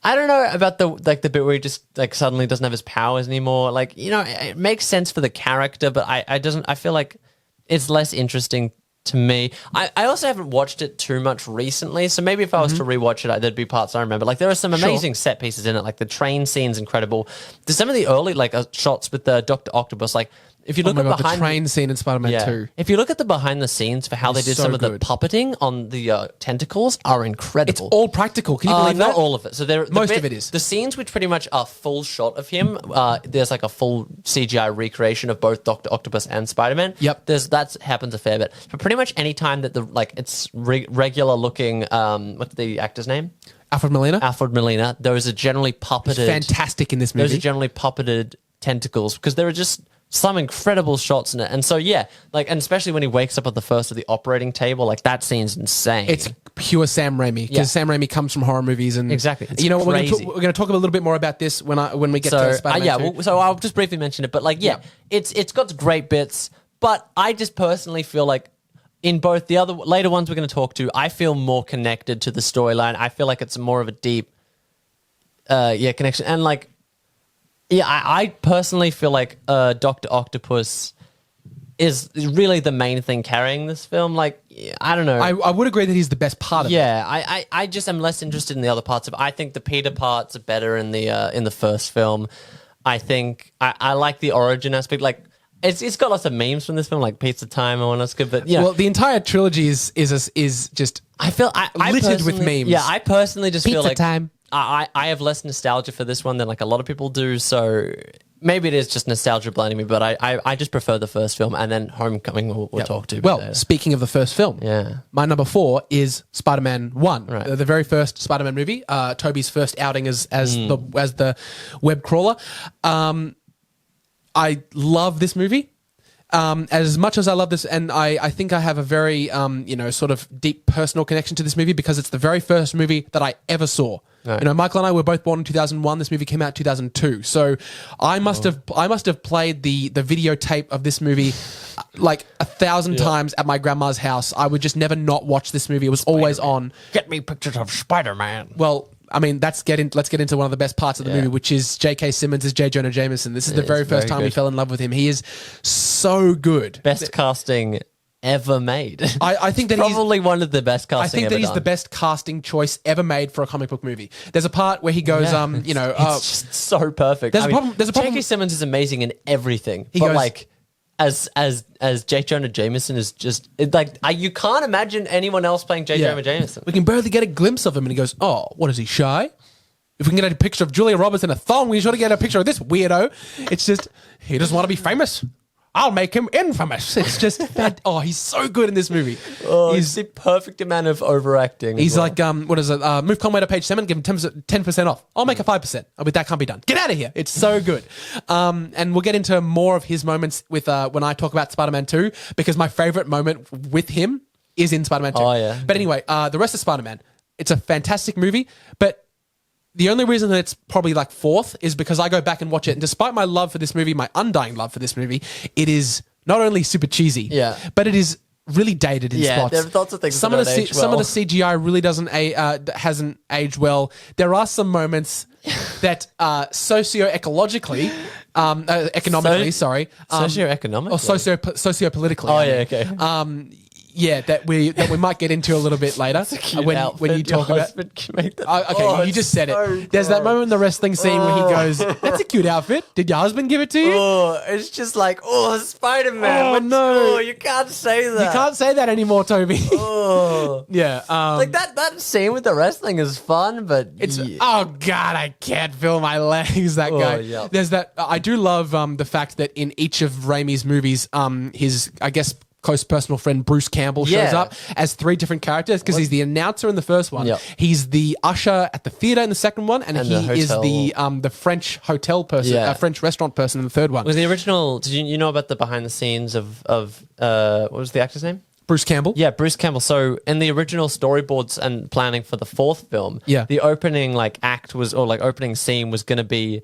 I don't know about the bit where he just like suddenly doesn't have his powers anymore. Like, you know, it makes sense for the character, but I feel like it's less interesting to me. I also haven't watched it too much recently, so maybe if I was to rewatch it, there'd be parts I remember. Like, there are some amazing set pieces in it, like the train scene's incredible. There's some of the early shots with the Dr. Octopus, like if you look at
the train scene in Spider-Man 2.
If you look at the behind the scenes for how they did some of the puppeting on the tentacles are incredible.
It's all practical. Can you believe that?
Not all of it. So
most of it is.
The scenes which pretty much are full shot of him, there's like a full CGI recreation of both Dr. Octopus and Spider-Man.
Yep.
That happens a fair bit. But pretty much any time that it's regular looking, what's the actor's name?
Alfred Molina.
Alfred Molina. Those are generally puppeted.
He's fantastic in this movie.
Those are generally puppeted tentacles, because there are just some incredible shots in it. And so, yeah, like, and especially when he wakes up at the first of the operating table, like that scene's insane.
It's pure Sam Raimi, because Sam Raimi comes from horror movies. And
exactly.
You know what? We're going to talk a little bit more about this when we get to Spider-Man 2.
So I'll just briefly mention it. But like, it's got great bits. But I just personally feel like in both the other later ones we're going to talk to, I feel more connected to the storyline. I feel like it's more of a deep, connection. And like, I personally feel like Dr. Octopus is really the main thing carrying this film. Like, I don't know.
I would agree that he's the best part of it.
Yeah, I just am less interested in the other parts of it. I think the Peter parts are better in the first film. I think I like the origin aspect. Like, it's got lots of memes from this film, like Pizza Time and all that's good. But
well, the entire trilogy is just
I feel
littered with memes.
Yeah, I personally just feel
Pizza
like
Time.
I have less nostalgia for this one than like a lot of people do. So maybe it is just nostalgia blinding me, but I just prefer the first film, and then Homecoming we'll talk to.
Well, speaking of the first film, my number 4 is Spider-Man 1, the very first Spider-Man movie, Tobey's first outing as the web crawler. I love this movie. As much as I love this, and I think I have a very, sort of deep personal connection to this movie, because it's the very first movie that I ever saw. Right. You know, Michael and I were both born in 2001. This movie came out in 2002. So I must have played the videotape of this movie like 1,000 times at my grandma's house. I would just never not watch this movie. It was always on.
Get me pictures of Spider-Man.
Well, I mean, let's get into one of the best parts of the movie, which is J.K. Simmons as J. Jonah Jameson. This is the very first time we fell in love with him. He is so good.
Best casting ever made.
I think that
probably one of the best casting.
I think that he's the best casting choice ever made for a comic book movie. There's a part where he goes,
it's just so perfect.
There's a problem.
J.K. Simmons is amazing in everything, but like, as J. Jonah Jameson is just you can't imagine anyone else playing J. Jonah Jameson.
We can barely get a glimpse of him, and he goes, "Oh, what is he, shy? If we can get a picture of Julia Roberts in a thong, we should get a picture of this weirdo." It's just he doesn't want to be famous. I'll make him infamous. It's just he's so good in this movie.
He's the perfect amount of overacting.
He's like, what is it? Move Conway to page 7, give him 10% off. I'll make a 5%. But that can't be done. Get out of here. It's so good. And we'll get into more of his moments with when I talk about Spider-Man 2, because my favorite moment with him is in Spider-Man 2.
Oh, yeah.
But anyway, the rest of Spider-Man, it's a fantastic movie, but the only reason that it's probably like 4th is because I go back and watch it. And despite my love for this movie, my undying love for this movie, it is not only super cheesy, but it is really dated in spots.
There are lots of things
some of the CGI really hasn't aged well. There are some moments that socioecologically, economically,
socioeconomic
or sociopolitically.
Oh, yeah, okay.
Yeah, that we might get into a little bit later when you talk about. Okay, you just said it. There's that moment in the wrestling scene where he goes, "That's a cute outfit. Did your husband give it to you?"
Oh, it's just like, Spider-Man.
Oh, no.
Oh, you can't say that.
You can't say that anymore, Toby.
Oh.
Yeah,
like that scene with the wrestling is fun, but
it's oh god, I can't feel my legs. That guy.
Yeah.
There's that. I do love the fact that in each of Raimi's movies, his I guess close personal friend Bruce Campbell shows up as 3 different characters because he's the announcer in the first one, he's the usher at the theater in the second one, and he is the French hotel person, French restaurant person in the third one.
Was the original? Did you know about the behind the scenes of what was the actor's name?
Bruce Campbell.
Yeah, Bruce Campbell. So in the original storyboards and planning for the 4th film, the opening act was, or opening scene was going to be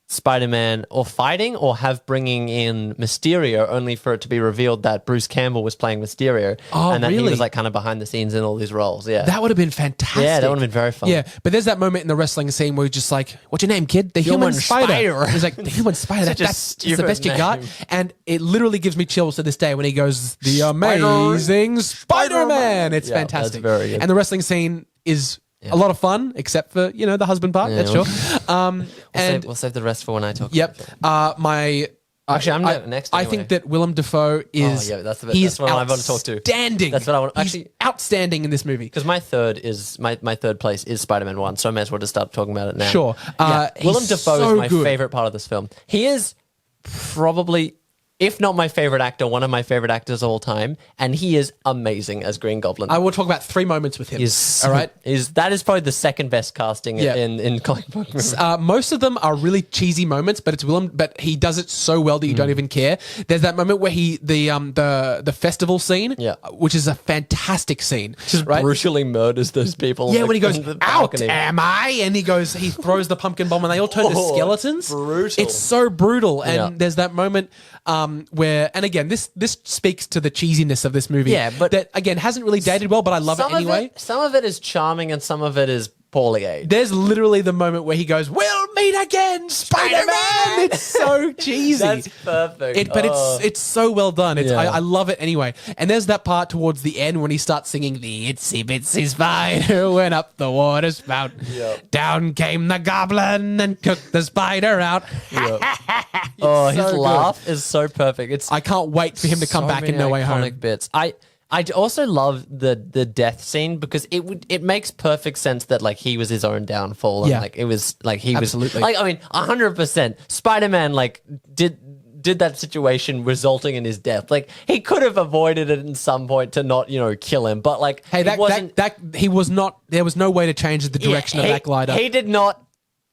Spider-Man or fighting or bringing in Mysterio, only for it to be revealed that Bruce Campbell was playing Mysterio.
Oh,
and that
really?
he was kind of behind the scenes in all these roles. Yeah.
That would have been fantastic.
Yeah, that would have been very fun.
Yeah, but there's that moment in the wrestling scene where he's just like, "What's your name, kid?" The human spider. He's like, "The human spider." That's the best you got. And it literally gives me chills to this day when he goes, "The amazing Spider-Man." It's fantastic.
That's very good.
And the wrestling scene is a lot of fun, except for the husband part. That's sure.
We'll save the rest for when I talk.
Yep.
Actually, I'm next.
I think that Willem Dafoe is.
Oh, yeah, that's what I want to talk to.
Outstanding.
That's what I want.
He's outstanding in this movie.
Because my third place is Spider-Man 1, so I may as well just start talking about it now.
Sure.
Willem Dafoe
so
is my
good.
favorite part of this film. He is probably, if not my favorite actor, one of my favorite actors of all time, and he is amazing as Green Goblin.
I will talk about 3 moments with him. All right,
that is probably the second best casting in comic book movies.
Most of them are really cheesy moments, but it's Willem. But he does it so well that you don't even care. There's that moment where the festival scene, which is a fantastic scene,
just brutally murders those people.
Yeah, when he goes, "Out am I?" and he throws the pumpkin bomb, and they all turn to skeletons.
Brutal.
It's so brutal, and there's that moment. Where, and again, this speaks to the cheesiness of this movie. Yeah, but that again hasn't really dated well, but I love it anyway.
Some of it is charming, and some of it is poorly aged.
There's literally the moment where he goes, "We'll meet again, Spider-Man." It's so cheesy.
That's perfect.
But it's so well done. I love it anyway. And there's that part towards the end when he starts singing, "The itsy bitsy spider went up the water spout. Down came the goblin and cooked the spider out."
His laugh is so perfect.
I can't wait for him to come back in No Way Home.
Bits. I also love the death scene because it makes perfect sense that he was his own downfall and it was he
Absolutely.
was 100%. Spider-Man did that situation resulting in his death. He could have avoided it at some point to not kill him, but
hey, he was not. There was no way to change the direction of that glider.
He did not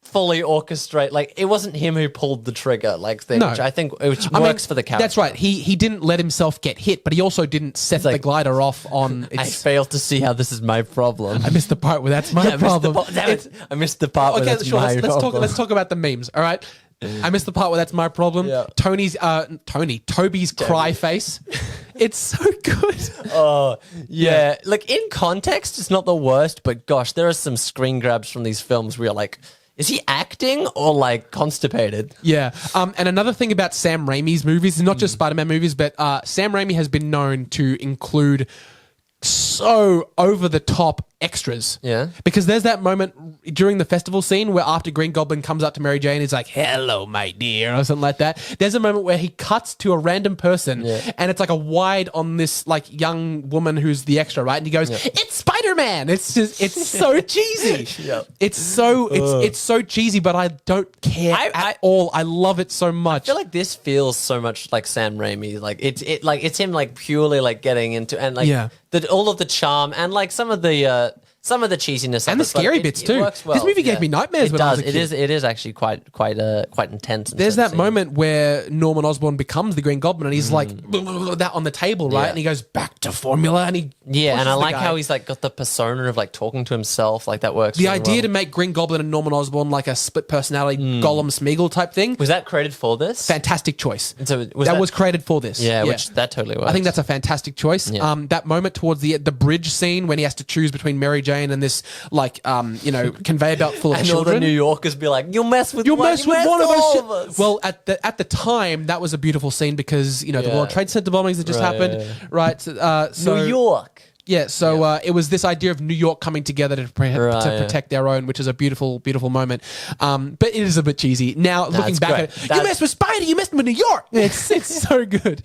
fully orchestrate, it wasn't him who pulled the trigger thing, which I think works for the character.
That's right. He didn't let himself get hit, but he also didn't set the glider off on
I failed to see how this is my problem.
I missed the part where that's my problem.
I missed the part where that's my problem.
Let's talk about the memes, all right? I missed the part where that's my problem.
Yeah.
Toby's cry face. It's so good.
Oh, yeah. In context, it's not the worst, but gosh, there are some screen grabs from these films where you're is he acting or constipated? Yeah.
And another thing about Sam Raimi's movies, not just Spider-Man movies, but Sam Raimi has been known to include so over the top extras.
Yeah.
Because there's that moment during the festival scene where after Green Goblin comes up to Mary Jane, he's like, "Hello, my dear," or something like that. There's a moment where he cuts to a random person and it's a wide on this young woman who's the extra, right? And he goes, "It's Spider-Man." It's just, it's so cheesy. It's so cheesy, but I don't care at all. I love it so much.
I feel this feels so much like Sam Raimi. It's him purely getting into and all of the charm and some of the cheesiness
and the scary bits too.
Works well.
This movie gave me nightmares when I was a kid.
It is actually quite intense.
There's that moment where Norman Osborn becomes the Green Goblin and he's that on the table, right? And he goes back to formula and he
and I like how he's got the persona of talking to himself. That works.
The idea to make Green Goblin and Norman Osborn a split personality Gollum Smeagol type thing.
Was that created for this?
Fantastic choice.
And so
that was created for this.
Yeah, which that totally works.
I think that's a fantastic choice. That moment towards the bridge scene when he has to choose between Mary Jane Jane and this conveyor belt full of
And all
children.
the New Yorkers be like, "You'll mess with
One of
all
us.
of us."
Well, at the time, that was a beautiful scene because the World Trade Center bombings that just happened, right? So
New York.
Yeah, so it was this idea of New York coming together to protect their own, which is a beautiful, beautiful moment. But it is a bit cheesy. Now, looking back at it, you messed with Spidey, you messed with New York. It's so good.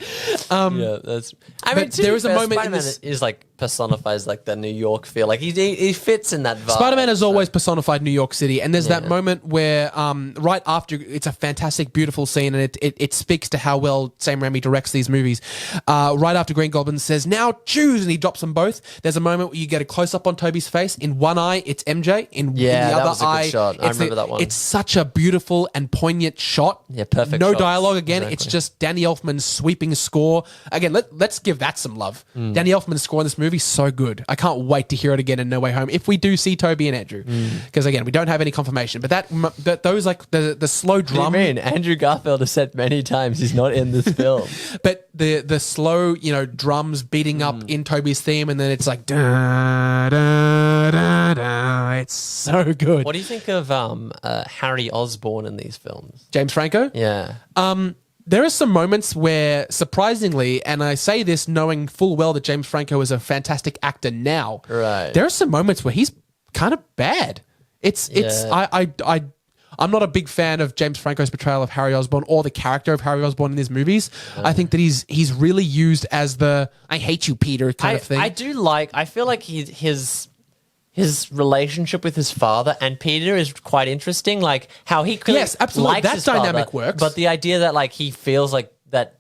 That's. I mean,
there is a moment in
Spider-Man
this-
is like personifies like the New York feel. Like he fits in that vibe.
Spider-Man has always personified New York City, and there's that moment where right after, it's a fantastic, beautiful scene, and it speaks to how well Sam Raimi directs these movies. Right after Green Goblin says, "Now choose," and he drops them both. There's a moment where you get a close-up on Tobey's face. In one eye, it's MJ. In the
that
other
was a good
eye,
shot. I remember that one.
It's such a beautiful and poignant shot.
Yeah, perfect
No
shots.
dialogue again.
Exactly.
It's just Danny Elfman's sweeping score. Again, let's give that some love. Danny Elfman's score in this movie, so good. I can't wait to hear it again in No Way Home. If we do see Tobey and Andrew, because again, we don't have any confirmation. But those like the slow
What do you
drum.
mean? Andrew Garfield has said many times he's not in this film.
But the slow, drums beating up in Toby's theme, and then it's like da da da da. It's so good.
What do you think of Harry Osborn in these films?
James Franco?
Yeah.
There are some moments where, surprisingly, and I say this knowing full well that James Franco is a fantastic actor now.
Right.
There are some moments where he's kind of bad. I'm not a big fan of James Franco's portrayal of Harry Osborn or the character of Harry Osborn in these movies. I think that he's really used as the "I hate you, Peter" kind of thing.
I feel like his relationship with his father and Peter is quite interesting. Like how he clearly
Yes, absolutely.
likes
That
his
dynamic
father,
works.
But the idea that like he feels like that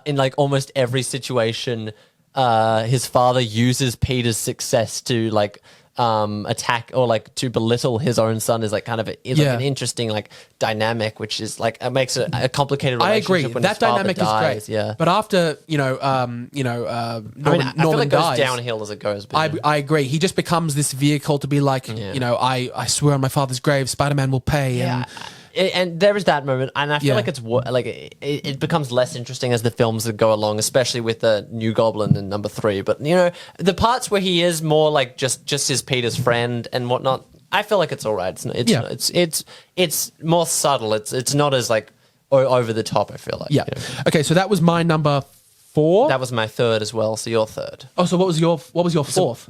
in like almost every situation, his father uses Peter's success to like attack or like to belittle his own son is like kind of like an interesting like dynamic, which is like it makes it a complicated
I
relationship.
agree.
When
That
his father
dynamic
dies.
is great.
Yeah,
But after Norman,
I feel
Norman
like it goes
dies,
downhill as it goes. But
I agree. He just becomes this vehicle to be like, I swear on my father's grave, Spider-Man will pay.
yeah.
And
And there is that moment, and I feel
Yeah.
like it becomes less interesting as the films go along, especially with the New Goblin in number 3. But the parts where he is more like just his Peter's friend and whatnot, I feel like it's all right. It's more subtle. It's not as like over the top. I feel like.
yeah. Okay, so that was my number 4.
That was my third as well. So your third.
Oh, so what was your fourth?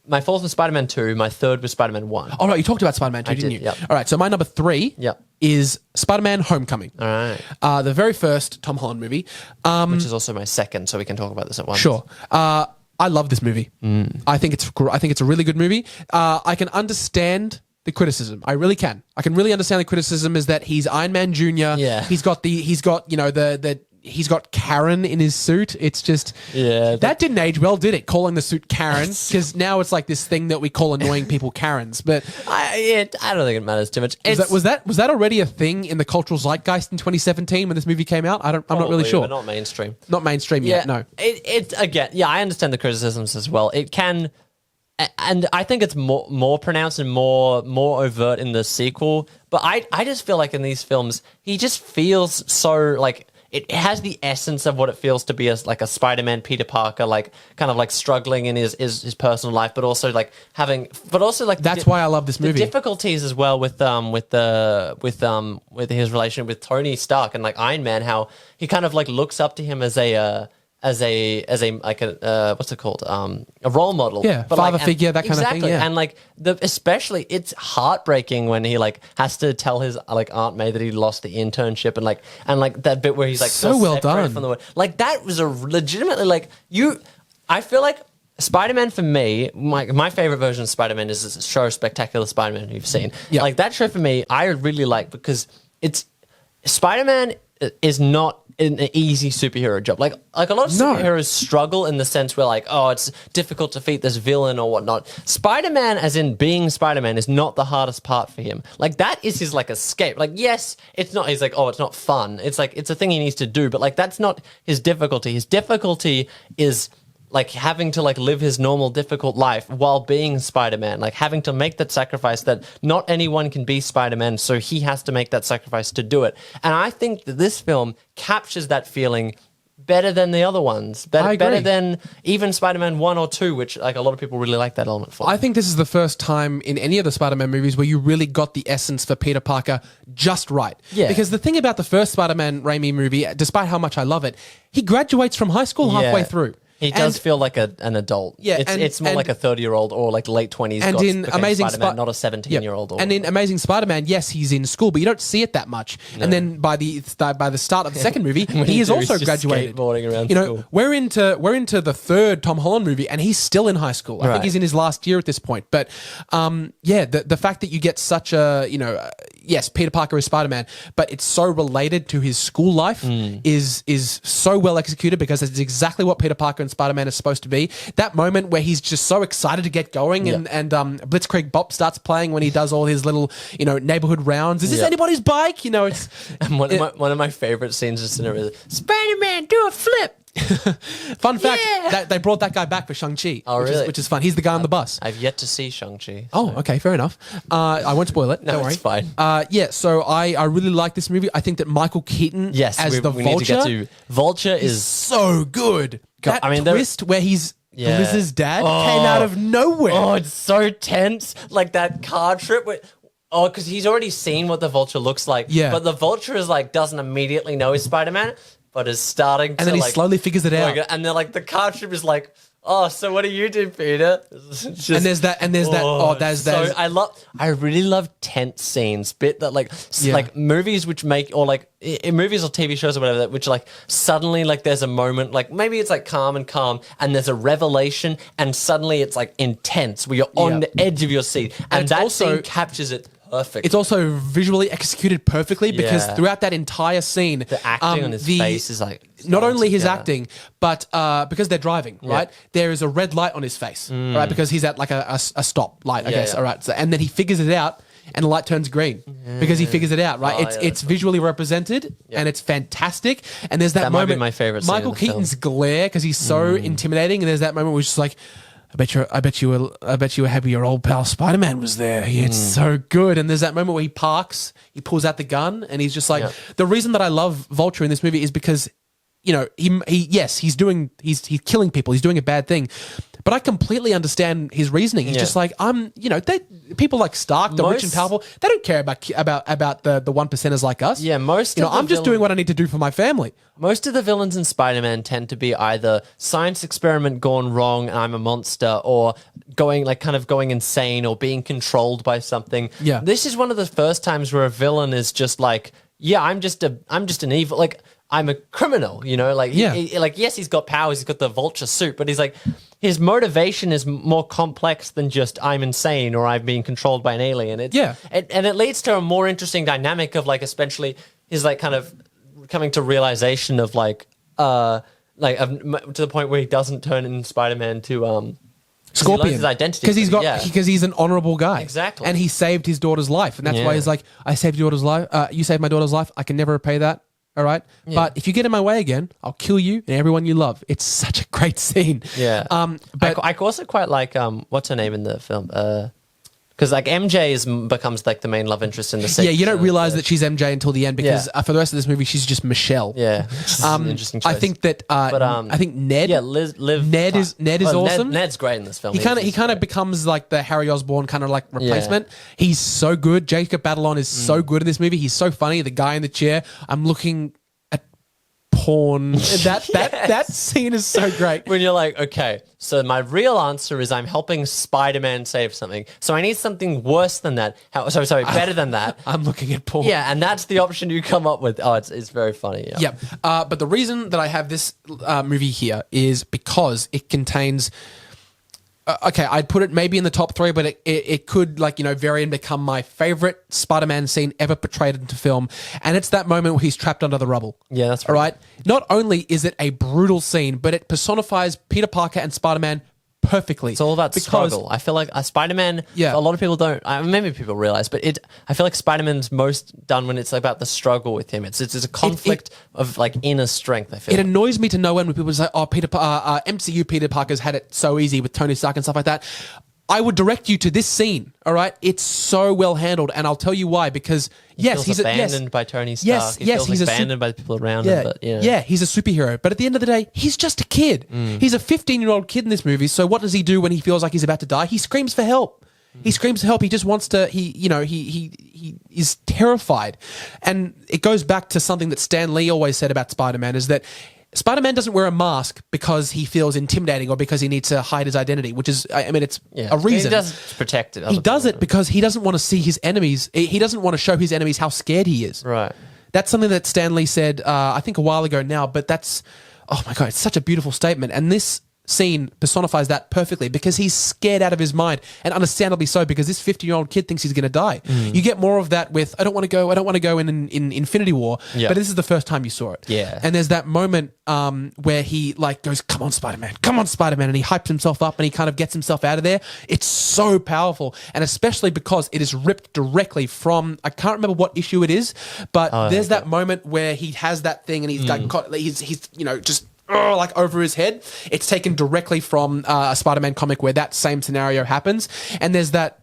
My fourth was Spider-Man 2. My third was Spider-Man 1.
Oh, right, you talked about Spider-Man 2, didn't
did,
you?
yep.
All right, so my number 3
Yep.
is Spider-Man Homecoming.
All right.
The very first Tom Holland movie.
Which is also my second, so we can talk about this at once.
Sure. I love this movie. I think it's a really good movie. I can understand the criticism. I really can. I can really understand the criticism is that he's Iron Man Jr.
Yeah.
He's got Karen in his suit. It's just that didn't age well, did it? Calling the suit Karen, because now it's like this thing that we call annoying people Karens. But
I don't think it matters too much.
was that already a thing in the cultural zeitgeist in 2017 when this movie came out? I'm not really sure.
But not mainstream.
Not mainstream yet. No.
It again. Yeah, I understand the criticisms as well. It can, and I think it's more pronounced and more overt in the sequel. But I just feel like in these films, he just feels so like. It has the essence of what it feels to be as like a Spider-Man Peter Parker, like kind of like struggling in his personal life, but also like
That's why I love this movie.
The difficulties as well with his relationship with Tony Stark and like Iron Man, how he kind of like looks up to him as a like a what's it called, a role model,
Yeah, father figure, that kind of thing, yeah.
And like especially it's heartbreaking when he like has to tell his like Aunt May that he lost the internship and like that bit where he's like
So well
separated
done.
from the world. Like that was a legitimately like I feel like Spider-Man for me, my favorite version of Spider-Man is this show Spectacular Spider-Man you've seen.
Yeah.
Like that show for me, I really like because it's Spider-Man is not an easy superhero job. Like a lot of superheroes struggle in the sense where like, oh, it's difficult to defeat this villain or whatnot. Spider-Man, as in being Spider-Man, is not the hardest part for him. Like that is his like escape. Like, yes, it's not, he's like, oh, it's not fun. It's like, it's a thing he needs to do, but like, that's not his difficulty. His difficulty is like having to like live his normal difficult life while being Spider-Man, like having to make that sacrifice that not anyone can be Spider-Man, so he has to make that sacrifice to do it. And I think that this film captures that feeling better than the other ones.
I agree.
Better than even Spider-Man 1 or 2, which like a lot of people really like that element for.
I think this is the first time in any of the Spider-Man movies where you really got the essence for Peter Parker just right.
Yeah.
Because the thing about the first Spider-Man Raimi movie, despite how much I love it, he graduates from high school halfway through.
He does feel like an adult.
Yeah,
it's more like a 30-year-old or like late 20s.
And in Amazing
Spider-Man, not a 17-year-old.
And in Amazing Spider-Man, yes, he's in school, but you don't see it that much. No. And then by the start of the second movie, he is also graduated.
Skateboarding around
school. We're into the third Tom Holland movie, and he's still in high school. I think he's in his last year at this point. But the fact that you get such a yes, Peter Parker is Spider-Man, but it's so related to his school life is so well executed because it's exactly what Peter Parker and Spider-Man is supposed to be. That moment where he's just so excited to get going and Blitzkrieg Bop starts playing when he does all his little, neighborhood rounds. Is this anybody's bike? It's
and one of my favorite scenes is Spider-Man, do a flip.
Fun fact, that they brought that guy back for Shang-Chi, which is fun. He's the guy on the bus.
I've yet to see Shang-Chi.
Oh, okay, fair enough. I won't spoil it. Don't worry.
It's fine.
So I really like this movie. I think that Michael Keaton as the Vulture
Vulture
is so good.
God,
that twist where he's Liz's dad came out of nowhere.
Oh, it's so tense. Like that car trip with... Oh, because he's already seen what the Vulture looks like.
Yeah.
But the Vulture is like, doesn't immediately know he's Spider-Man, but is starting to...
And then he slowly figures it out.
And then like the car trip is like, oh, so what do you do, Peter?
Just, and there's that. I
really love tense scenes. Bit that like movies which make, or like in movies or TV shows or whatever, which like suddenly like there's a moment, like maybe it's like calm, and there's a revelation, and suddenly it's like intense where you're on the edge of your seat, and that scene captures it. Perfect.
It's also visually executed perfectly because throughout that entire scene,
the acting on his face is like
not only his acting, but because they're driving, right? There is a red light on his face, right? Because he's at like a stop light, I guess. All right, so, and then he figures it out, and the light turns green because he figures it out, right? It's visually represented and it's fantastic. And there's that moment,
might be my favorite scene
Michael Keaton's glare because he's so intimidating, and there's that moment where it's just like, I bet you were happy your old pal Spider-Man was there. It's so good. And there's that moment where he parks, he pulls out the gun, and he's just like, the reason that I love Vulture in this movie is because, he's killing people, he's doing a bad thing. But I completely understand his reasoning. He's just like, people like Stark, the rich and powerful, they don't care about the one percenters like us.
Yeah,
I'm just doing what I need to do for my family.
Most of the villains in Spider-Man tend to be either science experiment gone wrong and I'm a monster, or going insane or being controlled by something.
Yeah.
This is one of the first times where a villain is just like, I'm just an evil, like I'm a criminal, yes, he's got powers, he's got the Vulture suit, but he's like, his motivation is more complex than just I'm insane or I'm being controlled by an alien. And it leads to a more interesting dynamic of like, especially his like kind of coming to realization of to the point where he doesn't turn in Spider-Man to
Scorpion,
his identity
because he's an honorable guy,
exactly,
and he saved his daughter's life, and that's why he's like, I saved your daughter's life. You saved my daughter's life. I can never repay that. All right, but if you get in my way again, I'll kill you and everyone you love. It's such a great scene.
Yeah, but I also quite like what's her name in the film? Because like MJ becomes like the main love interest in the scene.
Yeah, you don't realize that she's MJ until the end because for the rest of this movie, she's just Michelle.
Yeah, interesting choice.
I think that. I think Ned.
Yeah,
Ned is awesome.
Ned's great in this film.
He kind of becomes like the Harry Osborn kind of like replacement. He's so good. Jacob Batalon is so good in this movie. He's so funny. The guy in the chair. I'm looking at porn. That scene is so great.
When you're like, okay, so my real answer is I'm helping Spider-Man save something. So I need something worse than that. Better than that.
I'm looking at porn.
Yeah, and that's the option you come up with. Oh, it's very funny. Yeah.
Yep. But the reason that I have this movie here is because it contains... I'd put it maybe in the top 3, but it could vary and become my favorite Spider-Man scene ever portrayed into film. And it's that moment where he's trapped under the rubble.
Yeah, that's right.
All right. Not only is it a brutal scene, but it personifies Peter Parker and Spider-Man perfectly.
It's all about struggle. I feel like Spider-Man, a lot of people don't, maybe people realize, but I feel like Spider-Man's most done when it's about the struggle with him. It's a conflict of like inner strength, I feel.
It annoys me to no end when people say, MCU Peter Parker's had it so easy with Tony Stark and stuff like that. I would direct you to this scene. All right, it's so well handled, and I'll tell you why. Because
He's abandoned by Tony Stark.
Yes,
he feels
he's
abandoned by the people around
yeah,
him. But
yeah, he's a superhero. But at the end of the day, he's just a kid. He's a 15-year-old kid in this movie. So what does he do when he feels like he's about to die? He screams for help. He screams for help. He just wants to. He is terrified, and it goes back to something that Stan Lee always said about Spider-Man: is that Spider-Man doesn't wear a mask because he feels intimidating or because he needs to hide his identity, which is, I mean, it's a reason.
He does protect it.
He does it because he doesn't want to see his enemies. He doesn't want to show his enemies how scared he is.
Right.
That's something that Stan Lee said, I think a while ago now, but that's, oh my God, it's such a beautiful statement. And this scene personifies that perfectly because he's scared out of his mind, and understandably so, because this 50-year-old kid thinks he's going to die. You get more of that with I don't want to go in Infinity War, but this is the first time you saw it.
Yeah.
And there's that moment where he like goes, come on Spider-Man, and he hypes himself up and he kind of gets himself out of there. It's so powerful, and especially because it is ripped directly from, I can't remember what issue it is, but there's that moment where he has that thing and he's got, he's just like over his head. It's taken directly from a Spider-Man comic where that same scenario happens. And there's that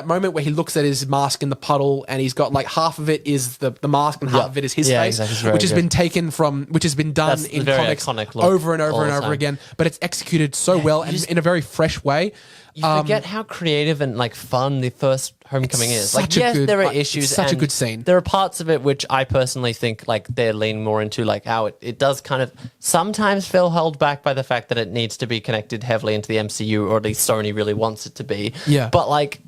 moment where he looks at his mask in the puddle and he's got like half of it is the mask and half of it is his face,
exactly.
which has been taken from, which has been done in comics over and over again. But it's executed so well and in a very fresh way.
You forget how creative and like fun the first Homecoming is. Like, yes, there are issues.
It's such a good scene.
There are parts of it which I personally think like they're leaning more into like how it does kind of sometimes feel held back by the fact that it needs to be connected heavily into the MCU, or at least Sony really wants it to be.
Yeah.
But like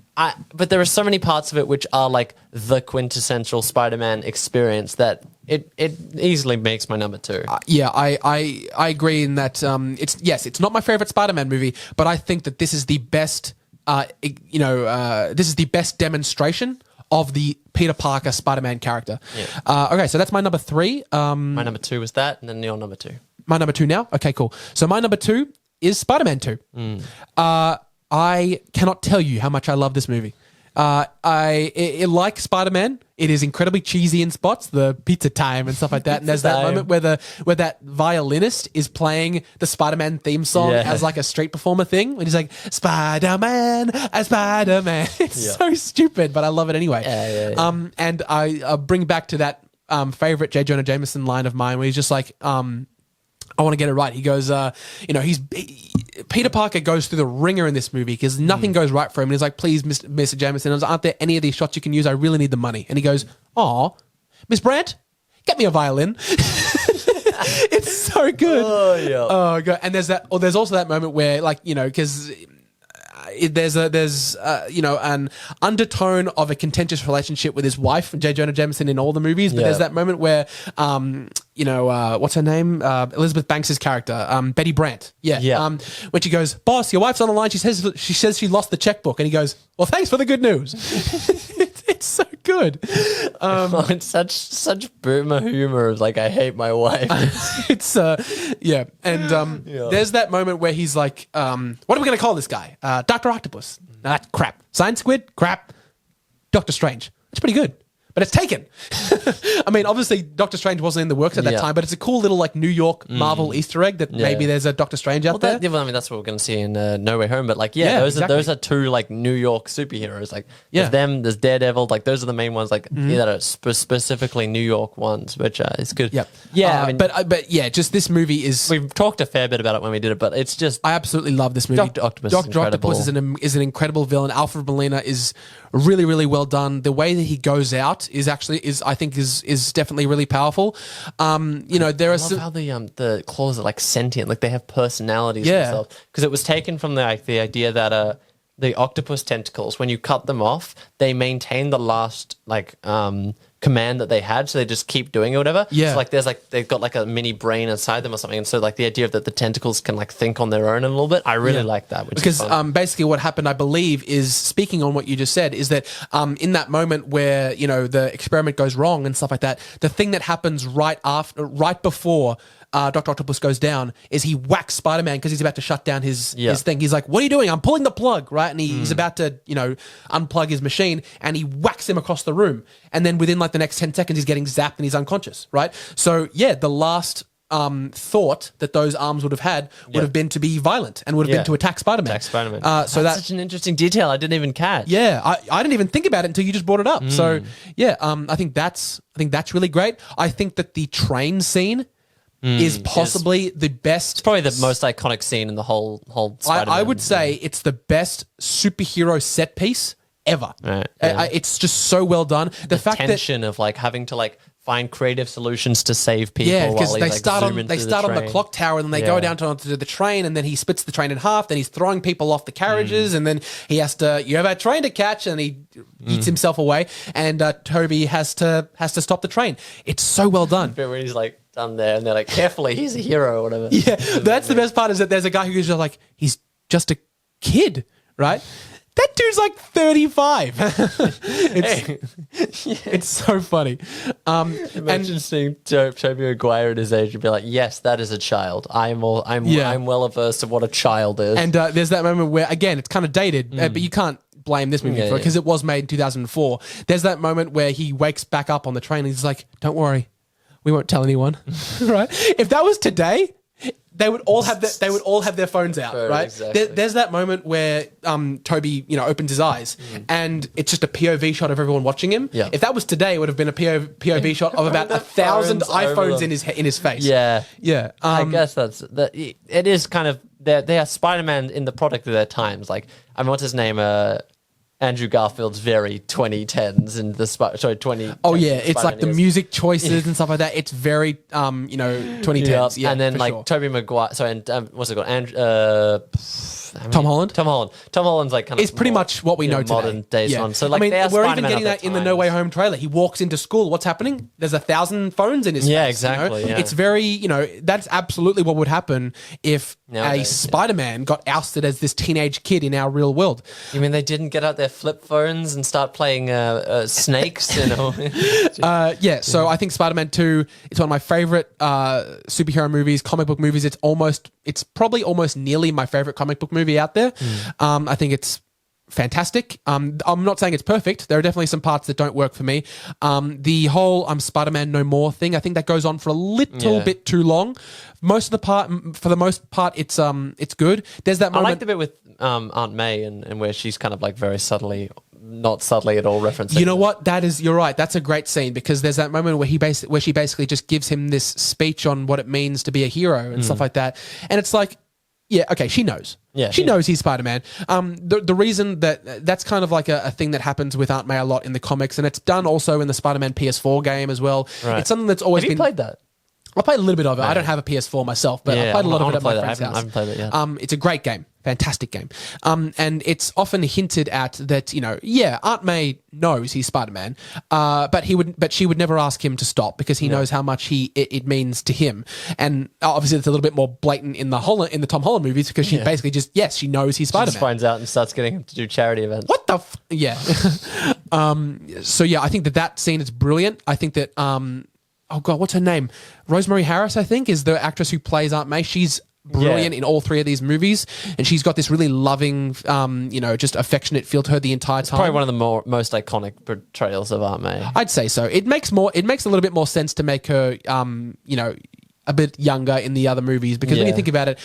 but there are so many parts of it which are like the quintessential Spider-Man experience that it easily makes my number 2.
I agree in that it's not my favorite Spider-Man movie, but I think that this is the best this is the best demonstration of the Peter Parker Spider-Man character. Yeah. Okay, so that's my number 3.
My number 2 was that, and then your number 2.
My number 2 now? Okay, cool. So my number 2 is Spider-Man 2. I cannot tell you how much I love this movie. Like Spider-Man, it is incredibly cheesy in spots, the pizza time and stuff like that. And there's that moment where that violinist is playing the Spider-Man theme song as like a street performer thing. And he's like, Spider-Man, Spider-Man. It's so stupid, but I love it anyway. And I bring back to that favorite J. Jonah Jameson line of mine where he's just like, I want to get it right. He goes, Peter Parker goes through the ringer in this movie because nothing goes right for him. And he's like, please, Mr. Jameson, aren't there any of these shots you can use? I really need the money. And he goes, oh, Miss Brandt, get me a violin. It's so good. Oh, God. And there's also that moment where, like, because there's an undertone of a contentious relationship with his wife, J. Jonah Jameson, in all the movies. But there's that moment where, what's her name? Elizabeth Banks' character, Betty Brant. When she goes, boss, your wife's on the line. She says she lost the checkbook, and he goes, well, thanks for the good news. It's so good.
It's such boomer humor of like, I hate my wife.
It's and there's that moment where he's like, what are we going to call this guy? Dr. Octopus. That's crap. Science Squid? Crap. Doctor Strange. It's pretty good. But it's taken. I mean, obviously, Doctor Strange wasn't in the works at that time, but it's a cool little like New York Marvel Easter egg that maybe there's a Doctor Strange out there.
I mean, that's what we're going to see in No Way Home. But like, those are two like New York superheroes. Like, there's them, there's Daredevil. Like, those are the main ones. Like, that are specifically New York ones, which is good.
I mean, but just this movie is.
We've talked a fair bit about it when we did it, but it's just.
I absolutely love this movie.
Dr. Octopus
is an incredible villain. Alfred Molina is really, really well done. The way that he goes out is definitely really powerful. There are
how the claws are like sentient, like they have personalities themselves. Because it was taken from the idea that the octopus tentacles, when you cut them off, they maintain the last command that they had, so they just keep doing it or whatever. So they've got like a mini brain inside them or something, and so like the idea that the tentacles can like think on their own a little bit, I really like that.
Because basically what happened, I believe, is speaking on what you just said, is that in that moment where the experiment goes wrong and stuff like that, the thing that happens right before Dr. Octopus goes down is he whacks Spider-Man because he's about to shut down his thing. He's like, what are you doing? I'm pulling the plug, right? And he's about to, unplug his machine, and he whacks him across the room. And then within like the next 10 seconds, he's getting zapped and he's unconscious, right? So yeah, the last thought that those arms would have had would have been to be violent and would have been to attack Spider-Man.
Attack Spider-Man.
So that's
such an interesting detail I didn't even catch.
Yeah, I didn't even think about it until you just brought it up. So yeah, I think that's really great. I think that the train scene is possibly the best.
It's probably the most iconic scene in the whole Spider-Man.
I would say it's the best superhero set piece ever.
Right, yeah.
It's just so well done. The fact
tension of like having to like find creative solutions to save people.
Yeah, because
while
they
he's, like,
start
zooming through
on the
train.
clock tower, and then they go down onto the train, and then he splits the train in half. Then he's throwing people off the carriages, and then he has to. You have a train to catch, and he eats himself away. And Toby has to stop the train. It's so well done.
Where he's like done there, and they're like, carefully, he's a hero or whatever.
Yeah, that's the best part is that there's a guy who's just like, he's just a kid, right? That dude's like 35. It's so funny.
Imagine seeing Tobey Maguire at his age and be like, "Yes, that is a child. I'm well averse of what a child is."
And there's that moment where, again, it's kind of dated, but you can't blame this movie for it because it was made in 2004. There's that moment where he wakes back up on the train and he's like, "Don't worry, we won't tell anyone." Right? If that was today, they would all have their phones out, right?
Exactly.
There's that moment where Toby, opens his eyes, and it's just a POV shot of everyone watching him.
Yeah.
If that was today, it would have been a POV shot of about 1,000 iPhones in his face.
Yeah,
yeah.
I guess it is kind of they are Spider-Man in the product of their times. Like, I mean, what's his name? Andrew Garfield's very 2010s and 20.
Oh yeah, it's like the music choices and stuff like that. It's very 2010s. Yeah,
and then
for
like
sure.
Tobey Maguire. Sorry, and what's it called?
Tom Holland.
Tom Holland's like kind of
It's pretty much what we know today.
Modern days one. So like,
I mean,
they are
we're even
Spider-Man
getting
of
that
their
in the No Way
times.
Home trailer. He walks into school. What's happening? There's 1,000 phones in his
Yeah,
face.
exactly, yeah.
It's very, that's absolutely what would happen if
Nowadays,
a Spider-Man got ousted as this teenage kid in our real world.
You mean they didn't get out their flip phones and start playing snakes?
Yeah, so I think Spider-Man 2 is one of my favorite superhero movies, comic book movies. It's probably almost nearly my favorite comic book movie out there. I think it's fantastic. I'm not saying it's perfect. There are definitely some parts that don't work for me. The whole Spider-Man No More thing, I think that goes on for a little bit too long. For the most part, it's good. There's that
I
moment.
like the bit with Aunt May and where she's kind of like very subtly, not subtly at all, referencing.
You know what? You're right. That's a great scene because there's that moment where where she basically just gives him this speech on what it means to be a hero and stuff like that. And it's like, yeah, okay, she knows.
Yeah,
she knows he's Spider-Man. The reason that's kind of like a thing that happens with Aunt May a lot in the comics, and it's done also in the Spider-Man PS4 game as well. Right. It's something that's always
Have you played that?
I played a little bit of it. I don't have a PS4 myself, but I played a lot of it at my friend's house.
I haven't played it yet.
It's a great game. Fantastic game. And it's often hinted at that, Aunt May knows he's Spider-Man, but she would never ask him to stop because he knows how much it means to him. And obviously it's a little bit more blatant in the Tom Holland movies because she basically she knows he's Spider-Man.
She just finds out and starts getting him to do charity events.
What the yeah. So yeah, I think that scene is brilliant. I think that oh God, what's her name? Rosemary Harris, I think, is the actress who plays Aunt May. She's brilliant in all three of these movies, and she's got this really loving, just affectionate feel to her the entire time.
Probably one of the most iconic portrayals of Aunt May.
I'd say so. It makes a little bit more sense to make her, a bit younger in the other movies because when you think about it,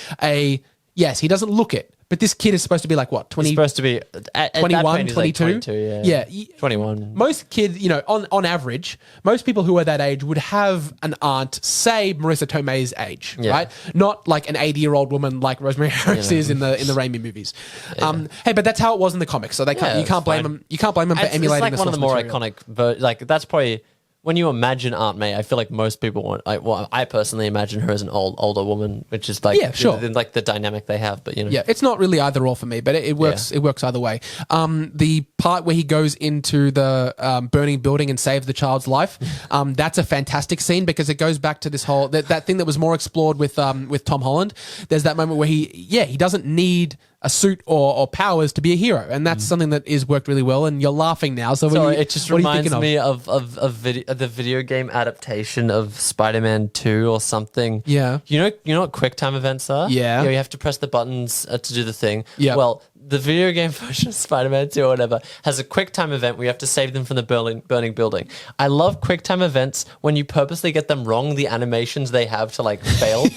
yes, he doesn't look it. But this kid is supposed to be like, what, 20?
He's supposed to be
21, 22?
Like 22,
yeah.
21.
Most kids, on average, most people who are that age would have an aunt, say Marissa Tomei's age, right? Not like an 80-year-old woman like Rosemary Harris is in the Raimi movies. Hey, but that's how it was in the comics, so you can't blame them. You can't blame them for emulating.
It's like one of the more iconic, like that's probably. When you imagine Aunt May, I feel like most people want. I personally imagine her as an older woman, which is like like the dynamic they have. But
it's not really either or for me, but it works. It works either way. The part where he goes into the burning building and saves the child's life, that's a fantastic scene because it goes back to this whole that thing that was more explored with Tom Holland. There's that moment where he doesn't need a suit or powers to be a hero, and that's something that is worked really well. And you're laughing now, so
it just reminds me of the video game adaptation of Spider-Man 2 or something.
Yeah,
you know what QuickTime events are?
Yeah,
you have to press the buttons to do the thing.
Yeah,
well, the video game version of Spider-Man 2 or whatever has a quick time event where you have to save them from the burning building. I love quick time events when you purposely get them wrong, the animations they have to like fail.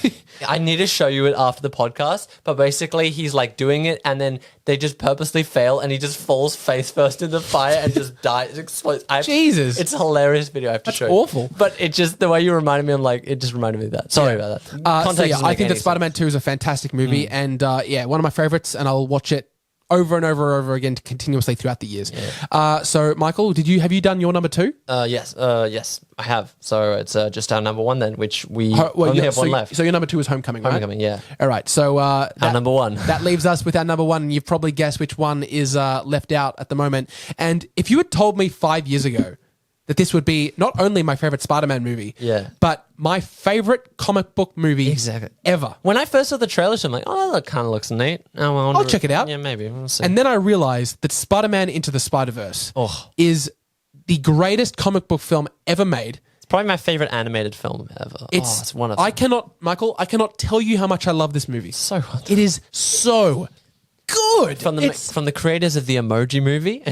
I need to show you it after the podcast, but basically he's like doing it and then they just purposely fail and he just falls face first in the fire and just dies, explodes.
Jesus.
It's a hilarious video I have to show you.
awful.
But it just, the way you reminded me, I'm like, it just reminded me of that. Sorry about that.
I think that Spider-Man 2 is a fantastic movie and one of my favorites, and I'll watch it over and over and over again continuously throughout the years. Yeah. So Michael, have you done your number 2?
Yes, I have. So it's just our number 1 then, which we only have one left.
So your number 2 is Homecoming, right?
Homecoming, yeah.
All right. So
our number 1.
That leaves us with our number 1, and you've probably guessed which one is left out at the moment. And if you had told me 5 years ago that this would be not only my favorite Spider-Man movie, but my favorite comic book movie ever.
When I first saw the trailers, I'm like, oh, that kind of looks neat.
I'll check it out.
Yeah, maybe. We'll see.
And then I realized that Spider-Man Into the Spider-Verse is the greatest comic book film ever made.
It's probably my favorite animated film ever. It's one of them.
I cannot tell you how much I love this movie.
So wonderful.
It is so good.
From the creators of the Emoji Movie.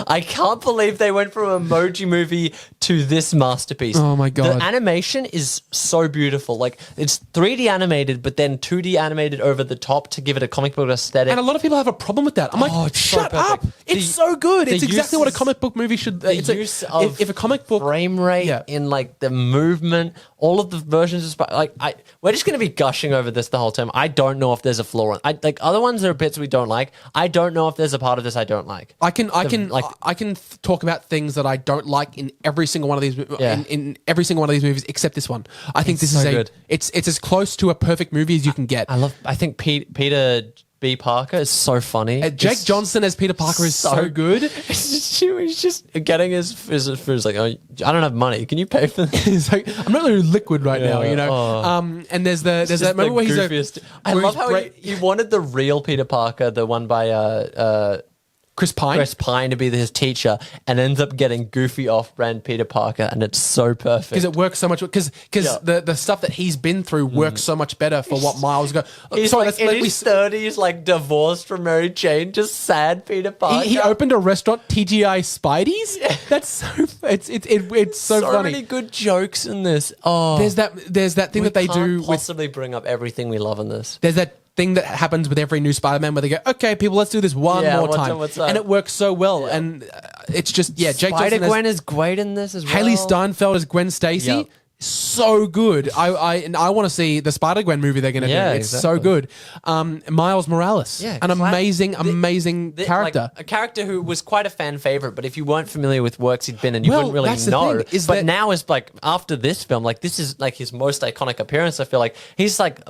I can't believe they went from Emoji Movie to this masterpiece.
Oh my God.
The animation is so beautiful. Like, it's 3D animated, but then 2D animated over the top to give it a comic book aesthetic.
And a lot of people have a problem with that. I'm like, shut up. It's so good. It's exactly what a comic book movie should. If a comic book
frame rate in like the movement, all of the versions of we're just going to be gushing over this the whole time. I don't know if there's a flaw. Like other ones, there are bits we don't like. I don't know if there's a part of this I don't like.
I can talk about things that I don't like in every single one of these in every single one of these movies except this one. I think this is
good.
It's as close to a perfect movie as you can get.
I think Peter B. Parker is so funny.
Jake Johnson as Peter Parker is so good.
He's just getting his like, oh, I don't have money. Can you pay for this?
He's like, I'm not really liquid right now, you know. And there's that moment where he's
I love how he wanted the real Peter Parker, the one by
Chris Pine
to be his teacher, and ends up getting goofy off-brand Peter Parker, and it's so perfect
because it works so much. Because the stuff that he's been through works so much better for what Miles go.
He's in his 30s, like divorced from Mary Jane, just sad Peter Parker.
He opened a restaurant, TGI Spideys. Yeah. That's so it's so funny.
So many good jokes in this. Oh,
there's that thing that they do.
Possibly bring up everything we love in this.
There's that thing that happens with every new Spider-Man where they go, okay, people, let's do this one more time. And it works so well. Yeah. And it's just, Jake Johnson
Gwen is great in this as well.
Haley Steinfeld as Gwen Stacy. Yep. So good. I want to see the Spider-Gwen movie they're going to do. It's so good. Miles Morales, an amazing character.
Like a character who was quite a fan favorite, but if you weren't familiar with works he'd been in, you wouldn't really know. But now is like, after this film, like this is like his most iconic appearance. I feel like he's like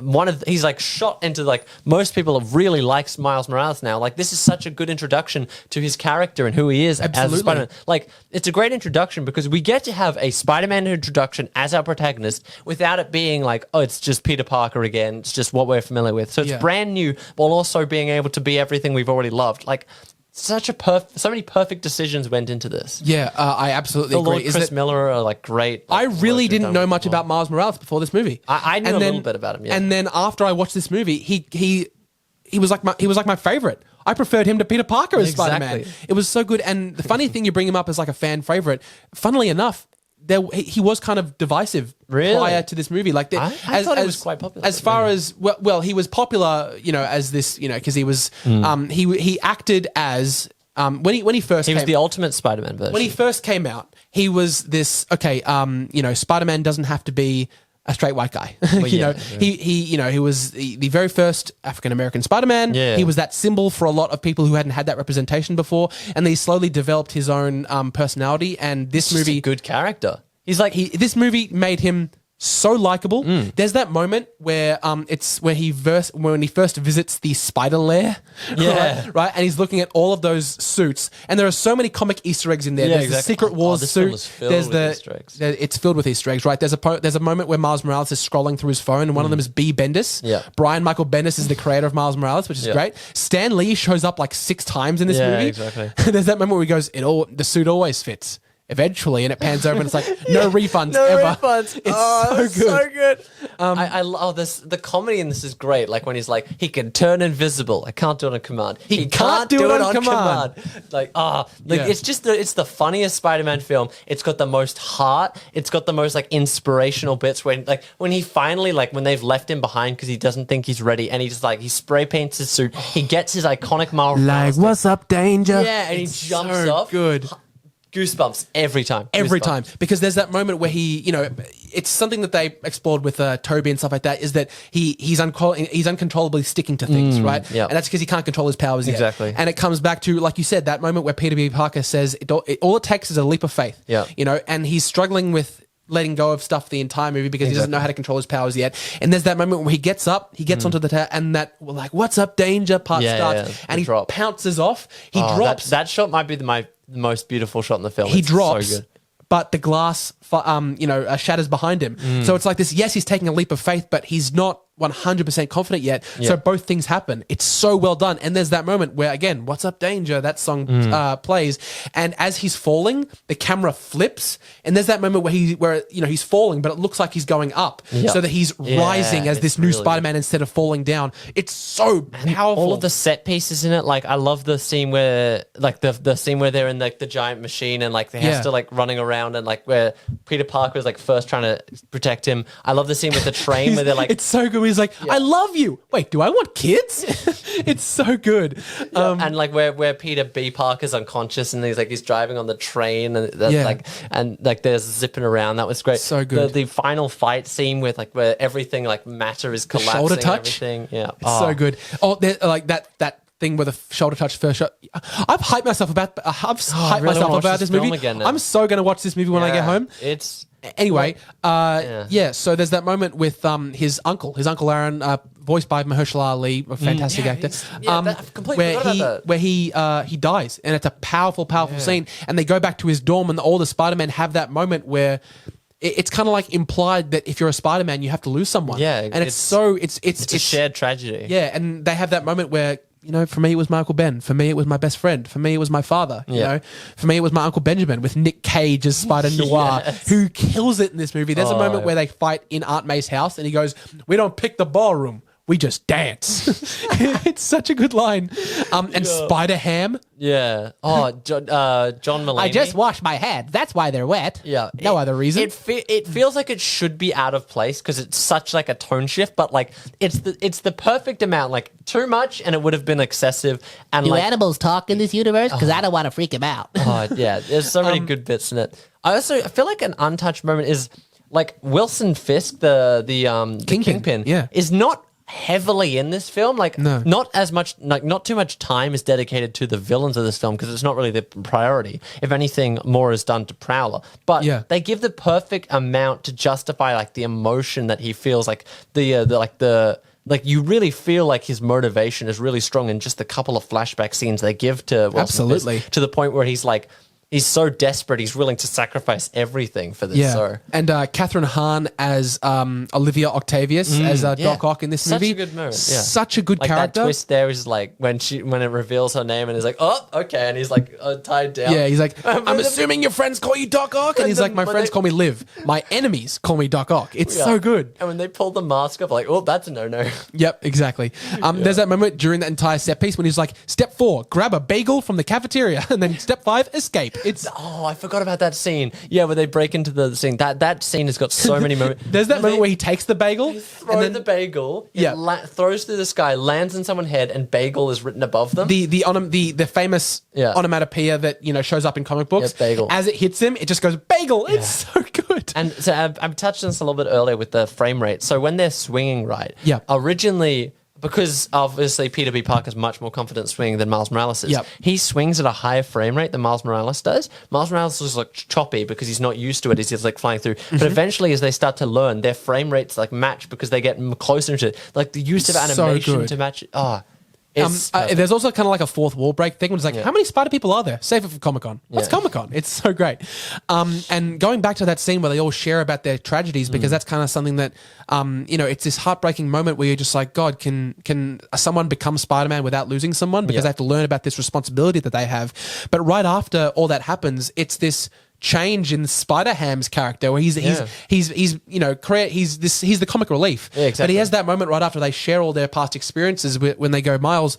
he's like shot into like, most people have really liked Miles Morales now. Like, this is such a good introduction to his character and who he is as Spider-Man. Like, it's a great introduction because we get to have a Spider-Man introduction as our protagonist without it being like, oh, it's just Peter Parker again. It's just what we're familiar with. So it's brand new while also being able to be everything we've already loved. Like, so many perfect decisions went into this.
Yeah, I absolutely agree.
Chris Miller are like great.
I really didn't know much about Miles Morales before this movie.
I knew a little bit about him. Yeah.
And then after I watched this movie, he was like my favorite. I preferred him to Peter Parker as Spider-Man. It was so good. And the funny thing, you bring him up as like a fan favorite. Funnily enough, he was kind of divisive prior to this movie. Like,
I thought he was quite popular.
As far as he was popular, as this, because he was he acted as when he first
was the ultimate Spider-Man version.
When he first came out, he was this Spider-Man doesn't have to be a straight white guy. He was the very first African-American Spider-Man. Yeah. He was that symbol for a lot of people who hadn't had that representation before, and he slowly developed his own personality, and this movie...
a good character. He's like...
This movie made him so likable. There's that moment where when he first visits the spider lair, right? And he's looking at all of those suits, and there are so many comic Easter eggs in there. There's the Secret Wars suit. It's filled with Easter eggs, right? There's a moment where Miles Morales is scrolling through his phone, and one of them is B. Bendis.
Yeah.
Brian Michael Bendis is the creator of Miles Morales, which is great. Stan Lee shows up like 6 times in this movie.
Exactly.
There's that moment where he goes, the suit always fits. eventually, and it pans over and it's like, no refunds
No
ever.
refunds.
It's so good.
I love this. The comedy in this is great. Like when he's like, he can turn invisible. I can't do it on command. He can't do it on command. Like,
Yeah.
it's just it's the funniest Spider-Man film. It's got the most heart. It's got the most like inspirational bits when he finally when they've left him behind because he doesn't think he's ready, and he just he spray paints his suit. He gets his iconic Miles.
What's up, danger?
Yeah, and he jumps
so
off.
Good.
Goosebumps every time.
Every
Goosebumps.
time, because there's that moment where he, it's something that they explored with Toby and stuff like that. Is that he's uncontrollably sticking to things, right?
yeah.
And that's because he can't control his powers yet.
Exactly.
And it comes back to, like you said, that moment where Peter B. Parker says all it takes is a leap of faith.
Yeah.
And he's struggling with letting go of stuff the entire movie because he doesn't know how to control his powers yet. And there's that moment where he gets up, he gets onto the tower, and that what's up, danger part starts, and he pounces off. He drops.
That shot might be my most beautiful shot in the film.
He
It's
drops,
so good.
but the glass, shatters behind him. So it's like this. Yes, he's taking a leap of faith, but he's not 100% confident yet. So both things happen. It's so well done. And there's that moment where, again, "What's Up, Danger?" that song plays, and as he's falling, the camera flips, and there's that moment where he's falling, but it looks like he's going up, so that he's rising as this new
really
Spider-Man instead of falling down. It's so powerful.
All of the set pieces in it, I love the scene where, the scene where they're in the giant machine and they have to running around and where Peter Parker is first trying to protect him. I love the scene with the train where they're
it's so good. He's like, "I love you." Wait, do I want kids? It's so good.
And where Peter B. Parker's unconscious and he's driving on the train and there's zipping around. That was great.
So good.
The final fight scene with where everything matter is collapsing.
Shoulder touch.
And everything. Yeah,
it's so good. Oh, that thing with the shoulder touch first shot. I've hyped myself about. This movie.
Again now.
I'm so going to watch this movie when I get home.
It's
anyway. So there's that moment with his uncle Aaron, voiced by Mahershala Ali, a fantastic actor.
I've completely forgot about that.
Where he dies, and it's a powerful scene. And they go back to his dorm, and all the Spider-Man have that moment where it's kind of implied that if you're a Spider-Man, you have to lose someone.
Yeah,
and it's a
shared tragedy.
Yeah, and they have that moment where, for me it was my Uncle Ben. For me it was my best friend. For me it was my father. For me it was my Uncle Benjamin with Nick Cage as Spider Noir, who kills it in this movie. There's a moment where they fight in Aunt May's house, and he goes, "We don't pick the ballroom. We just dance." It's such a good line. And Spider Ham.
Yeah. Oh, John Mulaney.
"I just washed my hands. That's why they're wet."
Yeah.
No other reason.
It feels like it should be out of place because it's such a tone shift, but it's the perfect amount. Too much and it would have been excessive. And
Do animals talk in this universe? Because I don't want to freak him out.
Oh yeah, there's so many good bits in it. I feel like an untouched moment is Wilson Fisk, the Kingpin, is not heavily in this film. Not as much, not too much time is dedicated to the villains of this film because it's not really the priority. If anything, more is done to Prowler. But they give the perfect amount to justify the emotion that he feels, you really feel his motivation is really strong in just the couple of flashback scenes they give to Wilson
Absolutely.
Fisk, to the point where he's so desperate, he's willing to sacrifice everything for this.
Yeah.
So.
And Catherine Hahn as Olivia Octavius as Doc Ock in this movie.
Such a good moment. Yeah.
Such a good character.
That twist there is when it reveals her name and he's oh, okay. And he's tied down.
Yeah, he's "I'm assuming your friends call you Doc Ock?" And he's "My friends call me Liv. My enemies call me Doc Ock." It's so good.
And when they pull the mask off, oh, that's a no-no.
Yep, exactly. There's that moment during that entire set piece when he's "Step 4, grab a bagel from the cafeteria." And then step 5, escape.
I forgot about that scene. Yeah, where they break into the scene. That scene has got so many moments.
There's that moment where he takes the bagel,
the bagel, throws through the sky, lands on someone's head, and bagel is written above them.
The famous onomatopoeia that shows up in comic books.
Yes, bagel.
As it hits him, it just goes bagel. It's so good.
And so I've touched on this a little bit earlier with the frame rate. So when they're swinging right, originally, because obviously Peter B. Parker's much more confident swinging than Miles Morales is. He swings at a higher frame rate than Miles Morales does. Miles Morales is choppy because he's not used to it. He's just flying through. But eventually, as they start to learn, their frame rates match because they get closer to it. The use of animation to match.
There's also kind of a fourth wall break thing. When it's how many Spider people are there? Save it for Comic-Con. What's Comic-Con? It's so great. And going back to that scene where they all share about their tragedies, because that's kind of something that, it's this heartbreaking moment where you're just God, can someone become Spider-Man without losing someone? Because they have to learn about this responsibility that they have. But right after all that happens, it's this change in Spider-Ham's character where he's you know, he's the comic relief.
Yeah, exactly.
But he has that moment right after they share all their past experiences when they go, Miles,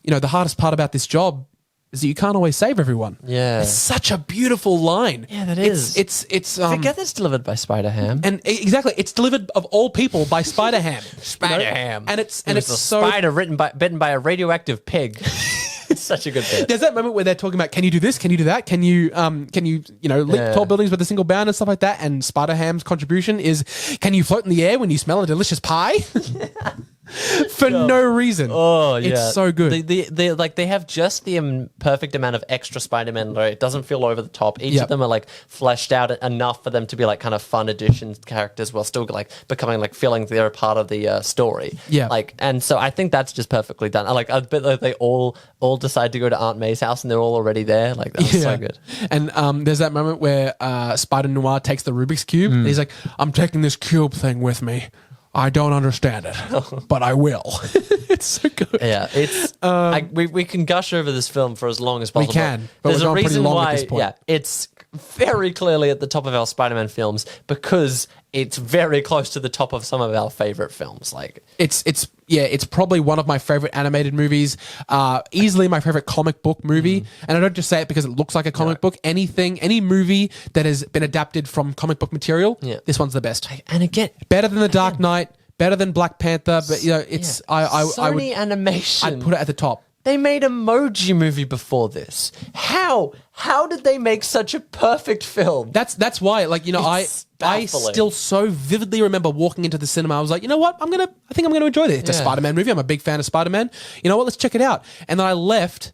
you know, the hardest part about this job is that you can't always save everyone.
Yeah.
It's such a beautiful line.
Yeah, that is.
It's
I forget that's delivered by Spider-Ham.
and exactly, it's delivered of all people by Spider-Ham.
Spider-Ham.
And it's
He was
so
a spider bitten by a radioactive pig. It's such a good bit.
There's that moment where they're talking about, can you do this? Can you do that? Can you leap tall buildings with a single bound and stuff like that? And Spider-Ham's contribution is, can you float in the air when you smell a delicious pie? For no reason.
Oh yeah,
it's so good.
They have just the perfect amount of extra Spider-Man. Right? It doesn't feel over the top. Each
Yep.
of them are like fleshed out enough for them to be like kind of fun addition characters, while still like becoming like feeling they're a part of the story.
Yeah.
like, and so I think that's just perfectly done. I like a bit like they all decide to go to Aunt May's house and they're all already there. Like that's so good.
And there's that moment where Spider Noir takes the Rubik's Cube and he's like, I'm taking this cube thing with me. I don't understand it, but I will. It's so good.
Yeah, it's we can gush over this film for as long as possible.
We can, but
there's
we're
a
going pretty
reason
long at
why.
this point.
Yeah, it's very clearly at the top of our Spider-Man films because it's very close to the top of some of our favorite films. Like
it's probably one of my favorite animated movies. Easily my favorite comic book movie, and I don't just say it because it looks like a comic book. Any movie that has been adapted from comic book material, this one's the best.
and again,
Better than The Dark Knight, better than Black Panther, but you know, it's I would
Animation.
I'd put it at the top.
They made Emoji Movie before this. How did they make such a perfect film?
That's why, like, you know,
It's
I
baffling.
still so vividly remember walking into the cinema. I was like, you know what, I think I'm gonna enjoy this. It's a Spider-Man movie. I'm a big fan of Spider-Man. You know what? Let's check it out. And then I left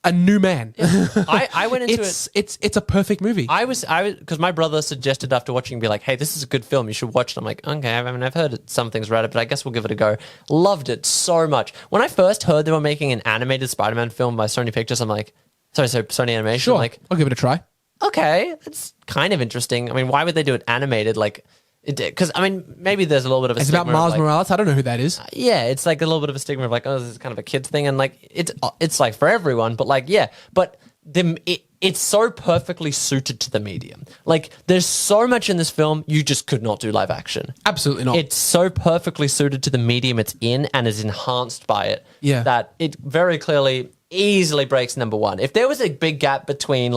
a new man.
I went into
It's a perfect movie.
I was because my brother suggested after watching, be like, "Hey, this is a good film. You should watch it." I'm like, "Okay, I've heard some things about it, but I guess we'll give it a go." Loved it so much. When I first heard they were making an animated Spider-Man film by Sony Pictures, I'm like, so Sony Animation.
Sure,
I'm like,
I'll give it a try.
okay, that's kind of interesting. I mean, why would they do it animated? Like, because I mean, maybe there's a little bit of a
It's
stigma
about Miles
of, like,
Morales. I don't know who that is.
yeah, it's like a little bit of a stigma of like, oh, this is kind of a kid's thing, and like it's like for everyone, but like but it's so perfectly suited to the medium. Like, there's so much in this film you just could not do live action.
Absolutely not.
It's so perfectly suited to the medium it's in and is enhanced by it.
Yeah.
That it very clearly easily breaks number one. If there was a big gap between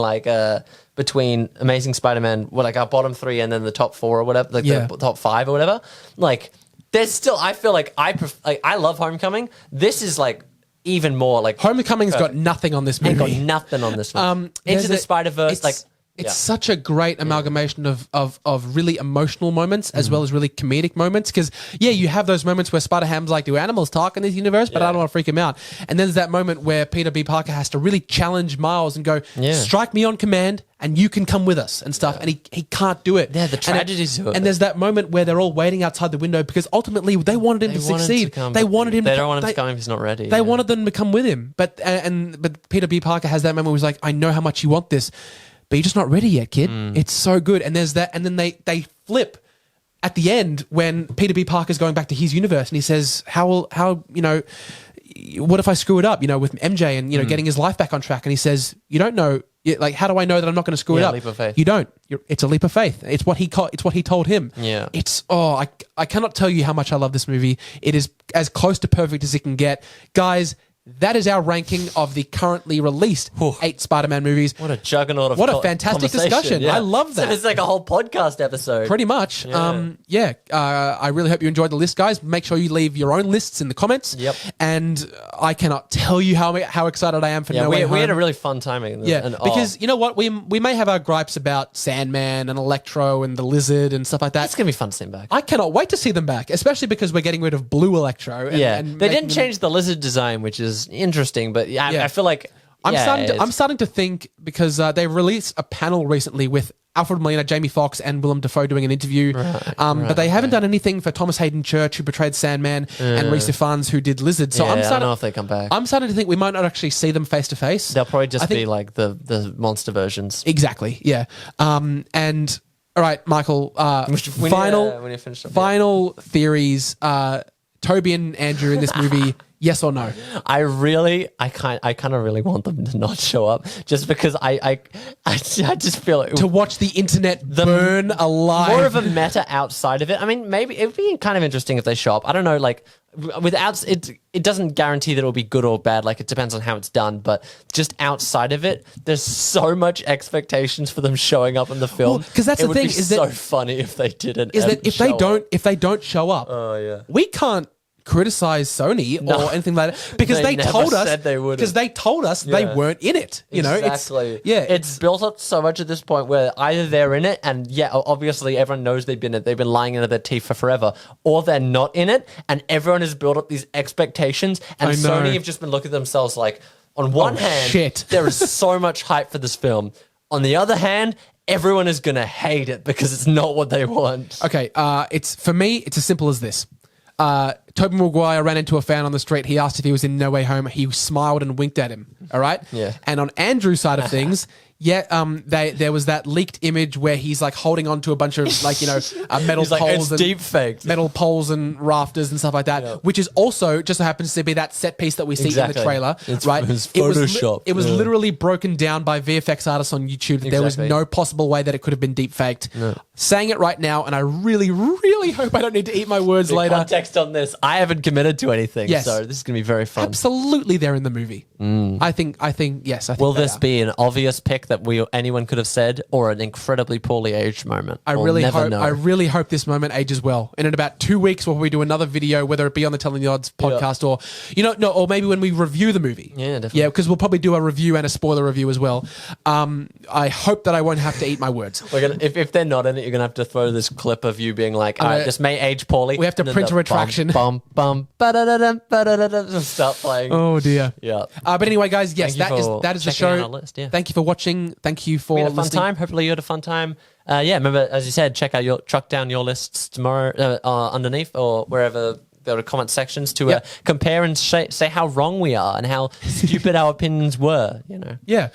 between Amazing Spider-Man, like our bottom three and then the top four or whatever, like the top five or whatever, like there's still, I feel like I love Homecoming. This is like even more like
Homecoming's got nothing on this movie.
Ain't got nothing on this one. Into the Spider-Verse, like
it's such a great amalgamation of really emotional moments as well as really comedic moments. Because you have those moments where Spider-Ham's like, do animals talk in this universe? But I don't want to freak him out. And then there's that moment where Peter B. Parker has to really challenge Miles and go, strike me on command and you can come with us and stuff. And he can't do it.
Yeah, the tragedies of it.
And there's that moment where they're all waiting outside the window because ultimately they wanted him to succeed. They wanted him.
They don't want him to come if he's not ready.
They wanted them to come with him. But Peter B. Parker has that moment where he's like, I know how much you want this, but you're just not ready yet, kid. It's so good. And there's that, and then they flip at the end when Peter B. Parker's going back to his universe and he says, how what if I screw it up, with MJ and, getting his life back on track? And he says, you don't know, like, how do I know that I'm not going to screw it up?
Leap of faith.
You don't. It's a leap of faith. It's what he told him.
Yeah.
I cannot tell you how much I love this movie. It is as close to perfect as it can get. Guys, that is our ranking of the currently released 8 Spider-Man movies.
What a juggernaut of
What a fantastic discussion.
Yeah.
I love that.
So it's like a whole podcast episode.
Pretty much. I really hope you enjoyed the list, guys. Make sure you leave your own lists in the comments.
Yep.
And I cannot tell you how excited I am for No Way Home.
We had a really fun timing.
Because you know what? We may have our gripes about Sandman and Electro and the Lizard and stuff like that.
It's going to be fun to see them back.
I cannot wait to see them back, especially because we're getting rid of Blue Electro. And
they didn't change the Lizard design, which is interesting, but I feel like
I'm starting to think because they released a panel recently with Alfred Molina, Jamie Foxx, and Willem Dafoe doing an interview. But they haven't done anything for Thomas Hayden Church, who portrayed Sandman, and Rhys Ifans, who did Lizard. So
I don't know if they come back.
I'm starting to think we might not actually see them face to face.
They'll probably just be like the monster versions.
Exactly. Yeah. And all right, Michael. Final theories. Toby and Andrew in this movie. Yes or no?
I kind of really want them to not show up, just because I just feel it.
To watch the internet burn alive.
More of a meta outside of it. I mean, maybe it would be kind of interesting if they show up. I don't know, like without it doesn't guarantee that it'll be good or bad. Like it depends on how it's done. But just outside of it, there's so much expectations for them showing up in the film.
Because that's
it
the thing.
Would be
is
so
that
funny if they didn't.
Is that if they don't show up,
oh yeah,
we can't criticize Sony or anything like that because
They
they
never
told us
said they wouldn't.
because they told us they weren't in it. You know,
exactly.
it's
It's built up so much at this point where either they're in it, and obviously everyone knows they've been in it. They've been lying into their teeth for forever, or they're not in it, and everyone has built up these expectations. And
I know.
Sony have just been looking at themselves like, on one hand,
shit.
there is so much hype for this film. On the other hand, everyone is gonna hate it because it's not what they want.
okay. It's for me. It's as simple as this. Tobey Maguire ran into a fan on the street. He asked if he was in No Way Home. He smiled and winked at him. All right.
Yeah.
And on Andrew's side of things, there was that leaked image where he's like holding on to a bunch of metal
He's like,
poles
it's
and
deep faked.
metal poles and rafters and stuff like that, which is also just so happens to be that set piece that we see in
Exactly.
the trailer.
It's
right?
Photoshop.
It was literally broken down by VFX artists on YouTube. That There was
Exactly.
no possible way that it could have been deep faked. Saying it right now, and I really, really hope I don't need to eat my words later.
Context on this: I haven't committed to anything,
Yes.
so this is gonna be very fun.
Absolutely, they're in the movie. I think yes. I think
Will
they
this
are.
be an obvious pick that anyone could have said, or an incredibly poorly aged moment?
I
We'll
really
never
hope.
know.
I really hope this moment ages well. And in about 2 weeks, we'll probably do another video, whether it be on the Telling the Odds podcast or or maybe when we review the movie.
Yeah, definitely.
Yeah, because we'll probably do a review and a spoiler review as well. I hope that I won't have to eat my words.
We're gonna, if they're not in it, you're gonna have to throw this clip of you being like, "All right, this may age poorly."
We have to
and then
print
the
a retraction.
Bum ba-da-da-dum, ba-da-da-dum, start playing.
Oh dear.
Yeah.
But anyway, guys, yes,
Thank you for
that is the
checking out
show.
our list, yeah.
Thank you for watching. Thank you for
We had a fun
listening.
time. Hopefully, you had a fun time. Remember, as you said, chuck down your lists tomorrow underneath or wherever. Go to comment sections to compare and say how wrong we are and how stupid our opinions were.
Yeah.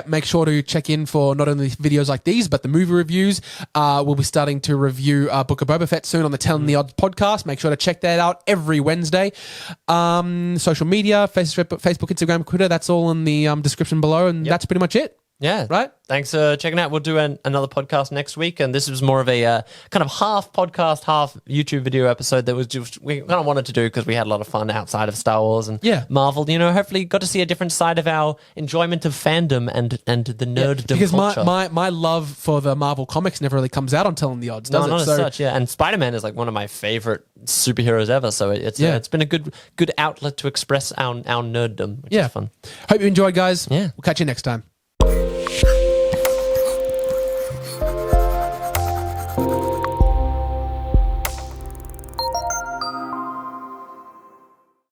Make sure to check in for not only videos like these, but the movie reviews. We'll be starting to review Book of Boba Fett soon on the Telling the Odds podcast. Make sure to check that out every Wednesday. Social media, Facebook, Instagram, Twitter, that's all in the description below. And that's pretty much it.
Yeah.
Right?
Thanks for checking out. We'll do another podcast next week. And this was more of a kind of half podcast, half YouTube video episode that was just, we kind of wanted to do because we had a lot of fun outside of Star Wars and Marvel. Hopefully got to see a different side of our enjoyment of fandom and the nerddom
Because
culture.
my love for the Marvel comics never really comes out on Telling the Odds, does
not
it?
as such, yeah. And Spider-Man is like one of my favorite superheroes ever. So it's been a good outlet to express our nerddom, which is fun.
Hope you enjoyed, guys.
Yeah.
We'll catch you next time.